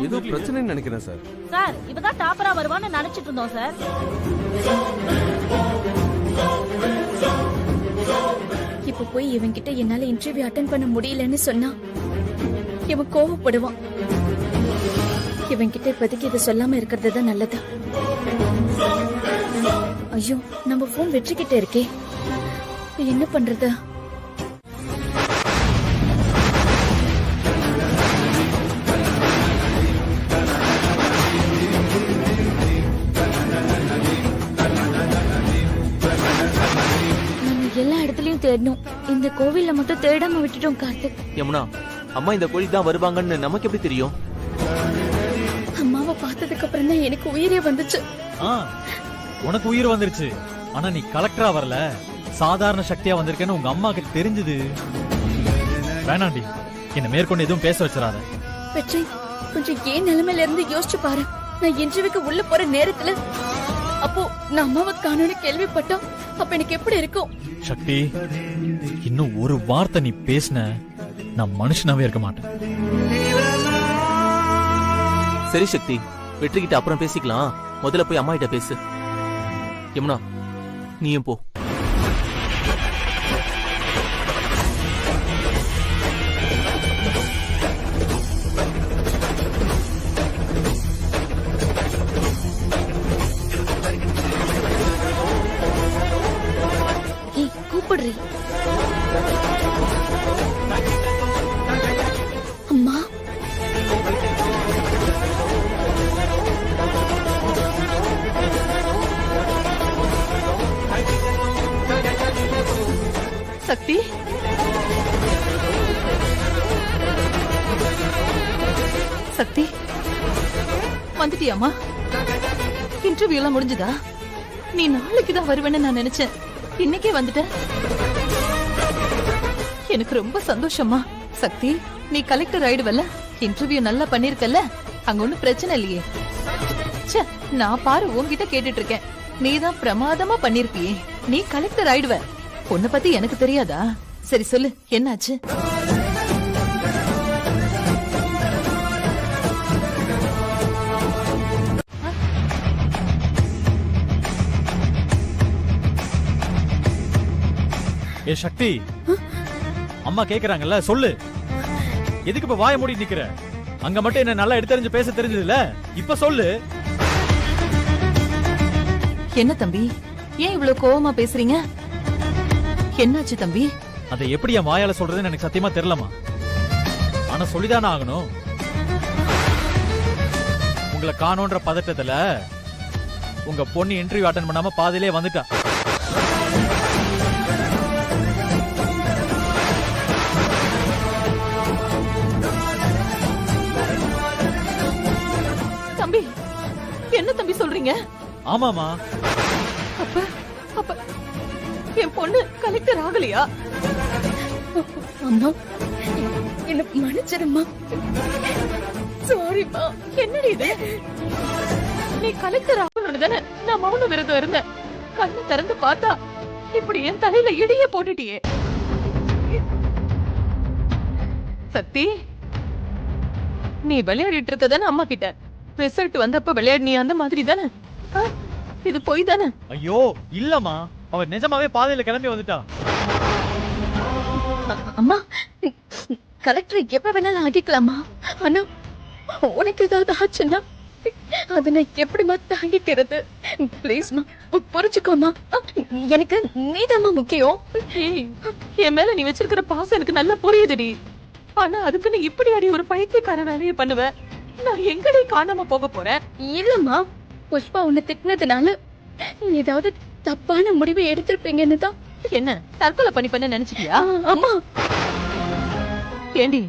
ஏதோ பிரச்சனைன்னு நினைக்கிறேன் சார். சார் இவதான் டாப்பரா வருவான்னு நினைச்சிட்டு இருந்தோம் சார். இப்ப போய் இவன்கிட்ட என்னால இன்டர்வியூ அட்டெண்ட் பண்ண முடியலன்னு சொன்னா இவன் கோவப்படுவான். இவன்கிட்ட இப்போதைக்கு இதை சொல்லாம இருக்கிறது தான் நல்லது. ஐயோ நம்ம போன் வெற்றிக்கிட்ட இருக்கே, என்ன பண்றது? நம்ம எல்லா இடத்துலயும் தேடணும், இந்த கோவில்ல மட்டும் தேடாம விட்டுட்டோம் கார்த்திக். யமுனா, அம்மா இந்த கோயிலுக்கு தான் வருவாங்கன்னு நமக்கு எப்படி தெரியும்? அம்மாவை பார்த்ததுக்கு அப்புறம் தான் எனக்கு உயிரே வந்துச்சு. உனக்கு உயிர் வந்துருச்சு, ஆனா நீ கலெக்டரா வரல, சாதாரண சக்தியா வந்திருக்கேன்னு உங்க அம்மாக்கு தெரிஞ்சது. வேணாண்டி, என்ன மேற்கொண்டு எதுவும் பேச வச்சிடாத. வெற்றி, கொஞ்சம் ஏன் நிலைமையில இருந்து யோசிச்சு பாரு. நான் இன்டர்வியூக்கு உள்ள போற நேரத்துல அப்போ நான் அம்மாவை காணோன்னு கேள்விப்பட்டோம், அப்ப எனக்கு எப்படி இருக்கும்? சக்தி, இன்னும் ஒரு வார்த்தை நீ பேசின நான் மனுஷனாவே இருக்க மாட்டேன். சரி சக்தி, வெற்றி கிட்ட அப்புறம் பேசிக்கலாம். முதல்ல போய் அம்மா கிட்ட பேசு. யமுனா, நீயும் போ. கூப்பிடுறீ அம்மா? சக்தி, சக்தி வந்துட்டியாமா? இன்டர்வியூ எல்லாம் முடிஞ்சதா? நீ நாளைக்கு தான் வருவேன்னு நான் நினைச்சேன், இன்னைக்கே வந்துட்ட. எனக்கு ரொம்ப சந்தோஷமா. சக்தி, நீ கலெக்டர் ஆயிடுவல்ல, இன்டர்வியூ நல்லா பண்ணிருக்கல, அங்க ஒண்ணும் பிரச்சனை இல்லையே. ச்சே, நான் பாரு உன்கிட்ட கேட்டுட்டு இருக்கேன், நீதான் பிரமாதமா பண்ணிருப்பியே, நீ கலெக்டர் ஆயிடுவ. உன்னை பத்தி எனக்கு தெரியாதா? சரி சொல்லு, என்னாச்சு? ஏ சக்தி, அம்மா கேக்குறாங்கல்ல, சொல்லு. எதுக்கு இப்ப வாய மூடி நிக்கிற? அங்க மட்டும் என்ன நல்லா எடுத்தறிஞ்சு பேச தெரிஞ்சதுல, இப்ப சொல்லு. என்ன தம்பி, ஏன் இவ்வளவு கோவமா பேசுறீங்க? என்னாச்சு தம்பி? அதை எப்படி என் வாயால சொல்றதுன்னு எனக்கு சத்தியமா தெரியலமா. ஆனா சொல்லிதானே ஆகணும். உங்களை காணோன்ற பதட்டத்துல உங்க பொண்ணு இன்டர்வியூ அட்டெண்ட் பண்ணாம பாதியிலே வந்துட்டா. தம்பி, என்ன தம்பி சொல்றீங்க? ஆமாமா. அப்ப அப்ப என் பொண்ணு கலெக்டர் ஆகலையா? அம்மா, என்ன மன்னிச்சிடுமா. சாரிமா. என்னடி இது? நீ கலெக்டர் ஆகணும்னு தானே நான் மௌன விரதம் இருந்தேன். கண்ணு திறந்து பார்த்தா இப்படி என் தலையில இடிய போட்டுட்டியே. சக்தி, நீ விளையாடிட்டு இருக்கதானே அம்மா கிட்ட? ரிசல்ட் வந்தப்ப விளையாடி அந்த மாதிரி தானே? இது போய் தானே? ஐயோ இல்லம்மா, அவ நிஜமாவே பாதையில கிளம்பி வந்துட்டா. அம்மா, கலெக்டர் எப்ப வேணாலும் ஆகிக்கலாமா, ஆனா உனக்கு ஏதாவது ஆச்சுன்னா அதை நான் எப்படிமா தாங்கிக்கிறது? பிளீஸ்மா புரிஞ்சுக்கோமா, எனக்கு நீதாம்மா முக்கியம். என் மேல நீ வச்சிருக்கிற பாசம் எனக்கு நல்லா புரியுதுடி. ஆனா அதுக்கு நீ இப்படி அடி ஒரு பைத்தியக்கார வேலையை பண்ணுவ. நான் எங்கடி காணாம போக போறேன்? இல்லம்மா, புஷ்பா உன்னை திட்டினதுனால ஏதாவது தப்பான முடிவை எடுத்திருப்பீங்கன்னு தான். என்ன தற்கொலை பண்ண நினைச்சிட்டியா? அம்மா, ஏண்டி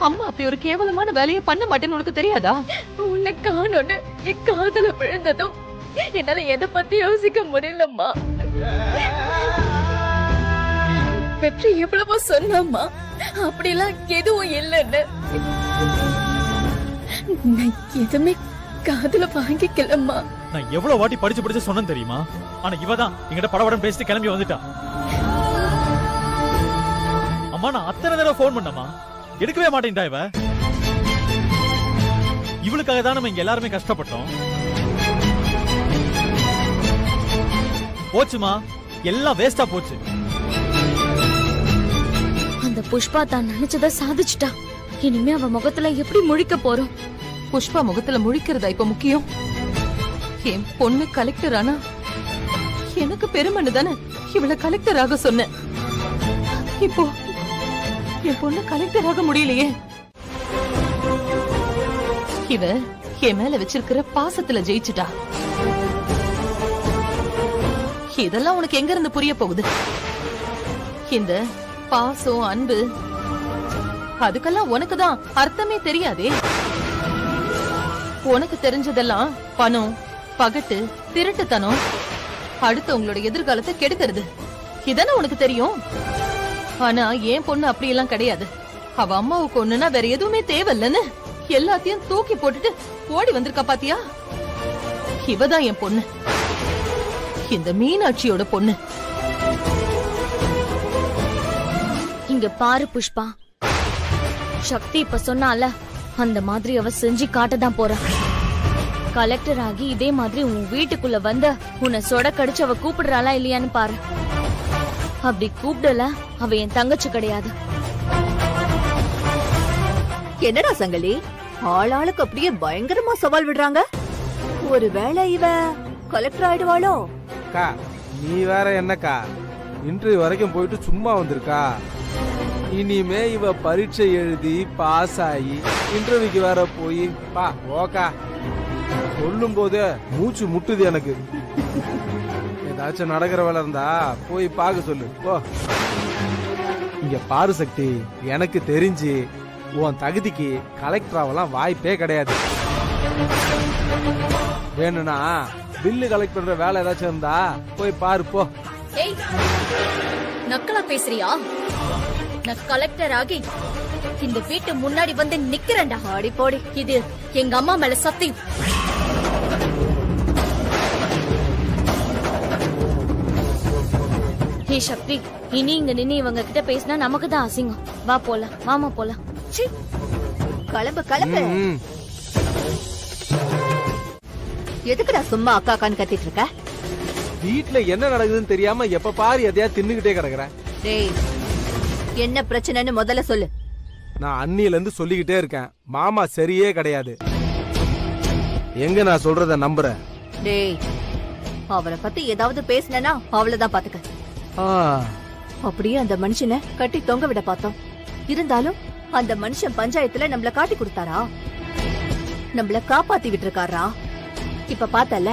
அம்மா அப்படி ஒரு கேவலமான வேலையை பண்ண மாட்டேன்னு உனக்கு தெரியாதா? உன்னை காணோன்னு என் காதல விழுந்ததும் என்னால எதை பத்தி யோசிக்க முடியலம்மா. வெற்றி எவ்வளவோ சொன்னாம்மா, அப்படிலாம் எதுவும் இல்லைன்னு. நான் எதுவுமே காதுல வாங்கிக்கலம்மா. நான் எவ்வளவு வாட்டி படிச்சு சொன்னேன் தெரியுமா? ஆனா இவதான் எங்கிட்ட படபடம் பேசிட்டு கிளம்பி வந்துட்டா. அம்மா, நான் அத்தனை தடவை போன் பண்ணமா, எடுக்கவே மாட்டேன்டா இவ. இவளுக்காக தான் நம்ம இங்க எல்லாருமே கஷ்டப்பட்டோம். போச்சுமா, எல்லாம் வேஸ்டா போச்சு. அந்த புஷ்பா தான் நினைச்சத சாதிச்சுட்டா. இனிமே அவ முகத்துல எப்படி முழிக்க போறோம்? புஷ்பா முகத்துல முழிக்கிறதா இப்ப முக்கியம்? என் பொண்ணு கலெக்டர் ஆனா எனக்கு பெருமனு தானே இவளை கலெக்டராக சொன்னேன். இப்போ என் பொண்ணு கலெக்டராக முடியலையே. இவ என் மேல வச்சிருக்கிற பாசத்துல ஜெயிச்சுட்டா. இதெல்லாம் உனக்கு எங்க இருந்து புரிய போகுது? இந்த பாசம் அன்பு அதுக்கெல்லாம் உனக்குதான் அர்த்தமே தெரியாதே. உனக்கு தெரிஞ்சதெல்லாம் பணம், பகட்டு, திருட்டுத்தனம், அடுத்தவங்களோட எதிர்காலத்தை கெடுக்கிறது. இதானே உனக்கு தெரியும். ஆனா என் பொண்ணு அப்படியெல்லாம் கிடையாது. அவ அம்மாவுக்கு ஒண்ணுன்னா வேற எதுவுமே தேவையில்லன்னு எல்லாத்தையும் தூக்கி போட்டுட்டு ஓடி வந்திருக்கா பாத்தியா? இவதான் என் பொண்ணு, இந்த மீனாட்சியோட பொண்ணு. இங்க பாரு புஷ்பா, சக்தி இப்ப சொன்னால அந்த மாதிரி அவ செஞ்சு காட்டதான் போறா. கலெக்டர் ஆகி இதே மாதிரி உன் வீட்டுக்குள்ள வந்த உன்னை சொட கடிச்சு அவ கூப்பிடுறாளா இல்லையான்னு பாரு. அப்படி கூப்பிடல அவ என் தங்கச்சி கிடையாது. என்னடா சங்கலி, ஆளாளுக்கு அப்படியே பயங்கரமா சவால் விடுறாங்க. ஒருவேளை இவ கலெக்டர் ஆயிடுவாளோ? அக்கா நீ வேற என்னக்கா, இன்டர்வியூ வரைக்கும் போயிட்டு சும்மா வந்திருக்கா. இனிமே இவ பரீட்சை எழுதி பாஸ் ஆகி இன்டர்வியூக்கு வேற போய் பா ஓக்கா சொல்லும் போதே மூச்சு முட்டுது எனக்கு. ஏதாச்சும் நடக்கிற வேலை இருந்தா போய் பார்க்க சொல்லு போ. இங்க பாரு சக்தி, எனக்கு தெரிஞ்சு உன் தகுதிக்கு கலெக்டர் ஆகலாம் வாய்ப்பே கிடையாது. வேணும்னா பில்லு கலெக்ட் பண்ற வேலை ஏதாச்சும் இருந்தா போய் பாரு போ. ஏய், நக்கலா பேசுறியா? நான் கலெக்டர் ஆகி இந்த வீட்டு முன்னாடி வந்து நிக்கிறேன்டா. ஆடி போடி, இது எங்க அம்மா மேல சத்தியம். ஹே சக்தி, இனி இங்க நின்னு இவங்க கிட்ட பேசினா நமக்கு தான் அசிங்கம். வா போலாம், மாமா போலாம். கிளம்பு கிளம்பு. எதுக்குடா சும்மா அக்கா அக்கான்னு கத்திட்டு இருக்க? வீட்டுல என்ன நடக்குதுன்னு தெரியாம எப்ப பாரு எதையா தின்னுகிட்டே கிடக்குறேன். டேய், என்ன பிரச்சனைன்னு முதல்ல சொல்லு. நான் அண்ணில இருந்து சொல்லிக்கிட்டே இருக்கேன், மாமா சரியே கிடையாது. எங்க நான் சொல்றத நம்புறேன்? டேய், அவரை பத்தி ஏதாவது பேசினா அவ்வளவுதான் பாத்துக்க. அப்படியே அந்த மனுஷனை கட்டி தொங்க விட பார்த்தோம். இருந்தாலும் அந்த மனுஷன் பஞ்சாயத்துல நம்மள காட்டி கொடுத்தாரா? நம்மள காப்பாத்தி விட்டு இருக்காரா? இப்ப பார்த்தல,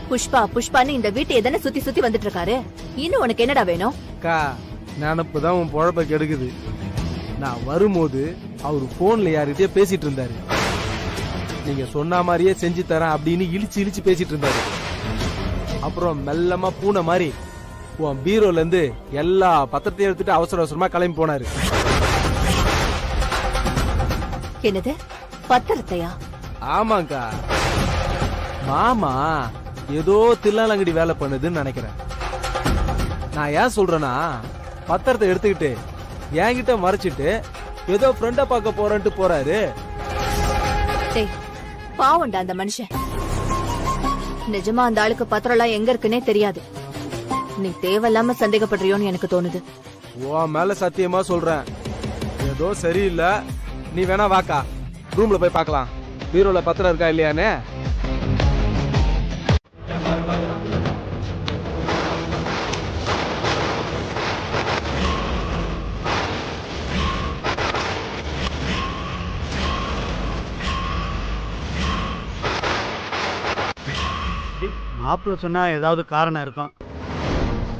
புஷ்பா புஷ்பான்னு இந்த வீட்டை எதன சுத்தி சுத்தி வந்துட்டு இருக்காரு. இன்னும் உனக்கு என்னடா வேணும்? அக்கா, நினப்புதான் உன் பொழப்ப கெடுக்குது. நான் வரும்போது அவரு போன்ல யார்கிட்டயே பேசிட்டு இருந்தாரு. நீங்க சொன்ன மாதிரியே செஞ்சு தரேன் அப்படின்னு இழிச்சு இழிச்சு பேசிட்டு இருந்தாரு. அப்புறம் மெல்லமா பூனை மாதிரி உன் பீரோல இருந்து எல்லா பத்திரத்தையும் எடுத்துட்டு அவசர அவசரமா கிளம்பி போனாரு. என்னது, பத்திரத்தையா? ஆமாங்கா, மாமா ஏதோ தில்லாலங்கடி வேலை பண்ணுதுன்னு நினைக்கிறேன். நான் ஏன் சொல்றேன்னா, பத்திரத்தை எடுத்துக்கிட்டு என்கிட்ட மறைச்சிட்டு ஏதோ ஃப்ரெண்ட பார்க்க போறேன்ட்டு போறாரு. பாவண்டா அந்த மனுஷன். நிஜமா அந்த ஆளுக்கு பத்திரம் எல்லாம் எங்க இருக்குன்னே தெரியாது. நீ தேவையில்லாம சந்தேகப்படுறியோன்னு எனக்கு தோணுது. உன் மேல சத்தியமா சொல்றேன், ஏதோ சரியில்லை. நீ வேணா வாக்கா, ரூம்ல போய் பார்க்கலாம். பீரோல பத்திரம் இருக்கா இல்லையானே. மாப்பிள்ள சொன்னா ஏதாவது காரணம் இருக்கும்.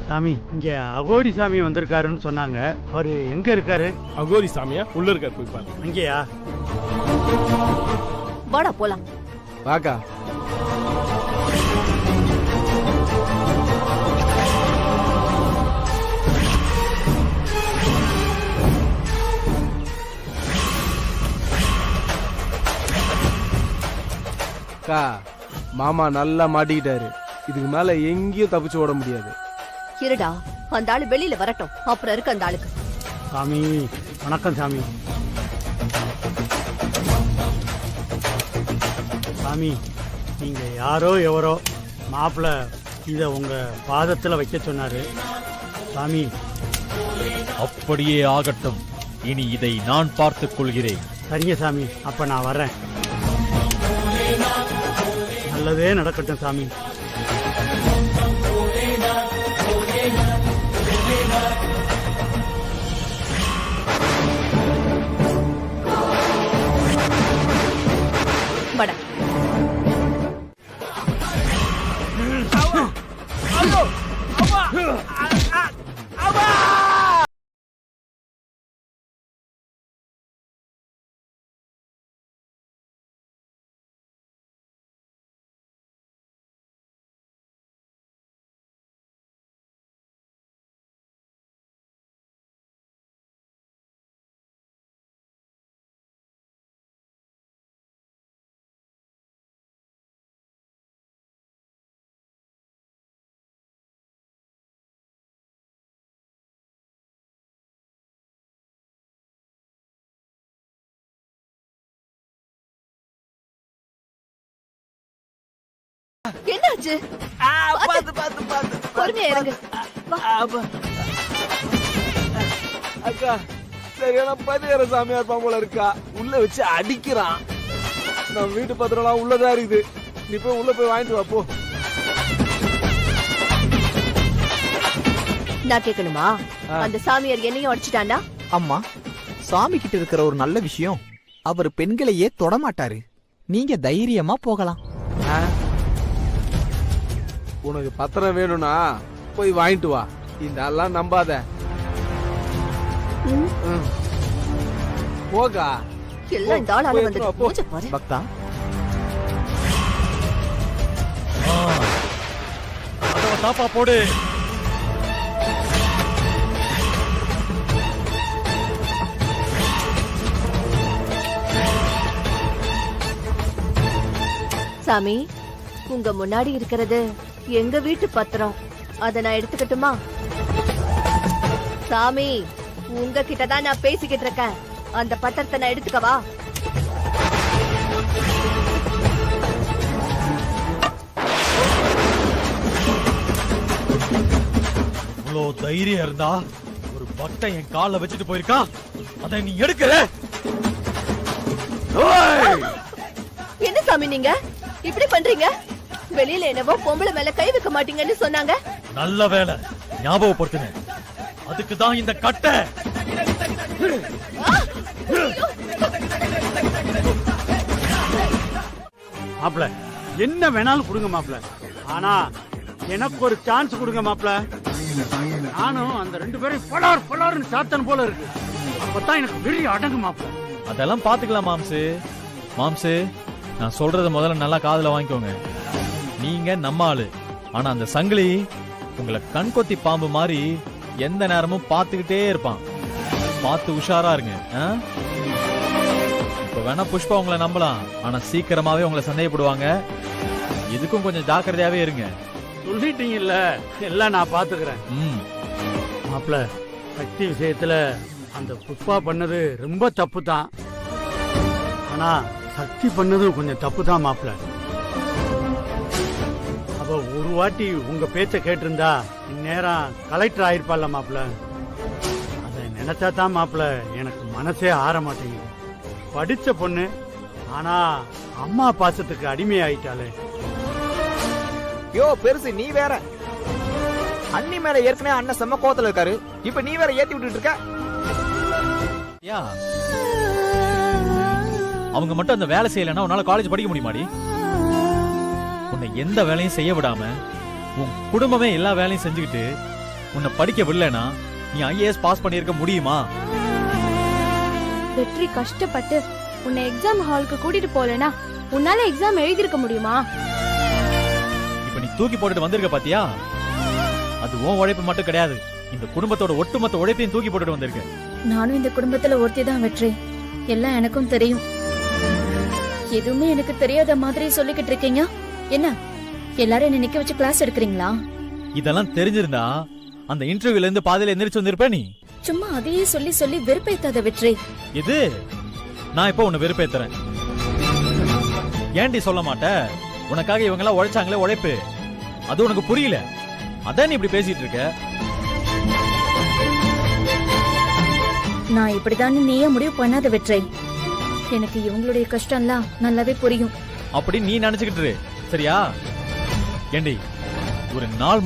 சாமி, இங்க அகோரி சாமி வந்திருக்காருன்னு சொன்னாங்க. அவரு எங்க இருக்காரு? அகோரி சாமியா? உள்ள இருக்காரு, போய் பாரு. அங்கேயா? வாடா போலாம். வாக்கா. அக்கா, மாமா நல்லா மாட்டிக்கிட்டாரு. இதுக்கு மேல எங்கேயும் தப்பிச்சு ஓட முடியாது. இருடா, அந்த ஆளு வெளியில வரட்டும், அப்புறம் இருக்கு அந்த ஆளுக்கு. சாமி வணக்கம். சாமி சாமி, நீங்க யாரோ எவரோ மாப்பிள்ள இத உங்க பாதத்துல வைக்க சொன்னாரு. சாமி, அப்படியே ஆகட்டும். இனி இதை நான் பார்த்துக் கொள்கிறேன். சரிங்க சாமி, அப்ப நான் வர்றேன். நல்லதே நடக்கட்டும் சாமி. என்னாச்சு? பாத்து பாத்து பாத்து பொறுமையா இறங்கு. அக்கா சரியான பதிவேற சாமியா இருப்பான் போல இருக்கா. உள்ள வச்சு அடிக்கிறான். நம்ம வீட்டு பத்திரம்லாம் உள்ளதா இருக்குது. நீ போய் உள்ள போய் வாங்கிட்டு வா போ. நான் கேட்கணுமா? அந்த சாமியார் என்னையும் அடிச்சுட்டாண்டா? அம்மா, சாமி கிட்ட இருக்கிற ஒரு நல்ல விஷயம், அவர் பெண்களையே தொடமாட்டாரு. நீங்க தைரியமா போகலாம். உனக்கு பத்திரம் வேணும்னா போய் வாங்கிட்டு வா. இதெல்லாம் நம்பாத. போகா. எல்லாம் இந்த ஆளால வந்து மூஞ்ச பாரு. பக்தா, தாப்பா போடு. சாமி, உங்க முன்னாடி இருக்கிறது எங்க வீட்டு பத்திரம். அத நான் எடுத்துக்கட்டுமா? சாமி, உங்ககிட்ட தான் நான் பேசிக்கிட்டு இருக்கேன். அந்த பத்திரத்தை நான் எடுத்துக்கவா? இவ்வளோ தைரியம் இருந்தா ஒரு பக்தை என் கால வச்சுட்டு போயிருக்கா, அதை நீ எடுக்கிற? என்ன சாமி நீங்க இப்படி பண்றீங்க? வெளியில என்னவோ பொம்பளை மேல கை வைக்க மாட்டீங்கன்னு சொன்னாங்க. நல்ல வேலை ஞாபகப்படுத்தினேன். அதுக்கு தான் இந்த கட்டை. மாப்ள, என்ன வேணாலும் கொடுங்க மாப்ள. ஆனா எனக்கு ஒரு சான்ஸ் கொடுங்க மாப்ள. நானும் அந்த 2 பேரும் பலார்னு சாத்தன் போல இருக்கு. அப்பதான் எனக்கு வெறி அடங்கு மாப்ள. அதெல்லாம் பாத்துக்கலாம் மாம்சு. மாம்சு, நான் சொல்றத முதல்ல நல்லா காதுல வாங்கிக்கோங்க. நீங்க நம்ம ஆளு. ஆனா அந்த சங்கிலி உங்களை கண்கொத்தி பாம்பு மாதிரி எந்த நேரமும் பாத்துக்கிட்டே இருப்பான். பார்த்து உஷாரா இருங்க. இப்ப வேணா புஷ்பா உங்களை நம்பலாம், ஆனா சீக்கிரமாவே உங்களை சந்தேகப்படுவாங்க. இதுக்கும் கொஞ்சம் ஜாக்கிரதையாவே இருங்க. சொல்லிட்டீங்கல்ல, எல்லாம் நான் பாத்துக்கிறேன். மாப்ள, சக்தி விஷயத்துல அந்த புஷ்பா பண்ணது ரொம்ப தப்பு தான். ஆனா சக்தி பண்ணதும் கொஞ்சம் தப்பு தான் மாப்ள. அவ ஒரு வாட்டி உங்க பேச்ச கேட்டிருந்தா இந்நேரம் கலெக்டர் ஆயிருப்பாள்ல மாப்ள. அதை நினைச்சா தான் மாப்ள எனக்கு மனசே ஆற மாட்டேங்குது. படிச்ச பொண்ணு, ஆனா அம்மா பாசத்துக்கு அடிமை ஆயிட்டாளே. யோ பெருசு, நீ வேற. அண்ணி மேல ஏற்கனவே அண்ணன் செம்ம கோவத்துல இருக்காரு. இப்ப நீ வேற ஏத்தி விட்டுட்டு இருக்க. அவங்க மட்டும் அந்த வேலை செய்யலன்னா உன்னால காலேஜ் படிக்க முடியுமாடி? உன்னை எந்த வேலையும் செய்ய விடாம உன் குடும்பமே எல்லா வேலையும் செஞ்சுக்கிட்டு உன்னை படிக்க விடலனா நீ ஐஏஎஸ் பாஸ் பண்ணிருக்க முடியுமா? வெற்றி கஷ்டப்பட்டு உன்னை எக்ஸாம் ஹாலுக்கு கூட்டிட்டு போலனா உன்னால எக்ஸாம் எழுதிருக்க முடியுமா? இப்ப நீ தூக்கி போட்டுட்டு வந்திருக்க பாத்தியா? அது உன் உழைப்பு மட்டும் கிடையாது, இந்த குடும்பத்தோட ஒட்டுமொத்த உழைப்பையும் தூக்கி போட்டுட்டு வந்திருக்க. நானும் இந்த குடும்பத்துல ஒருத்தி தான் வெற்றி. எல்லாம் எனக்கும் தெரியும். எதுவுமே எனக்கு தெரியாத மாதிரி சொல்லிக்கிட்டு இருக்கீங்க. என்ன எல்லாரும் என்ன நிக்க வச்சு கிளாஸ் எடுக்கிறீங்களா? இதெல்லாம் தெரிஞ்சிருந்தா அந்த இன்டர்வியூல இருந்து பாதியில எந்திரிச்சு வந்திருப்ப. நீ சும்மா அதையே சொல்லி சொல்லி வெறுப்பேத்தாத வெற்றி. இது நான் இப்ப உன்னை வெறுப்பேத்துறேன். ஏன்டி சொல்ல மாட்ட? உனக்காக இவங்க எல்லாம் உழைச்சாங்களே உழைப்பு, அது உனக்கு புரியல. அதான் நீ இப்படி பேசிட்டு இருக்க. நான் இப்படிதான் நீயே முடிவு பண்ணாத வெற்றி. எனக்கு இவங்களுடைய கஷ்டம்லாம் நல்லாவே புரியும். அப்படி நீ நினைச்சுக்கிட்டு சரியா? ஏண்டி ஒரு நாள்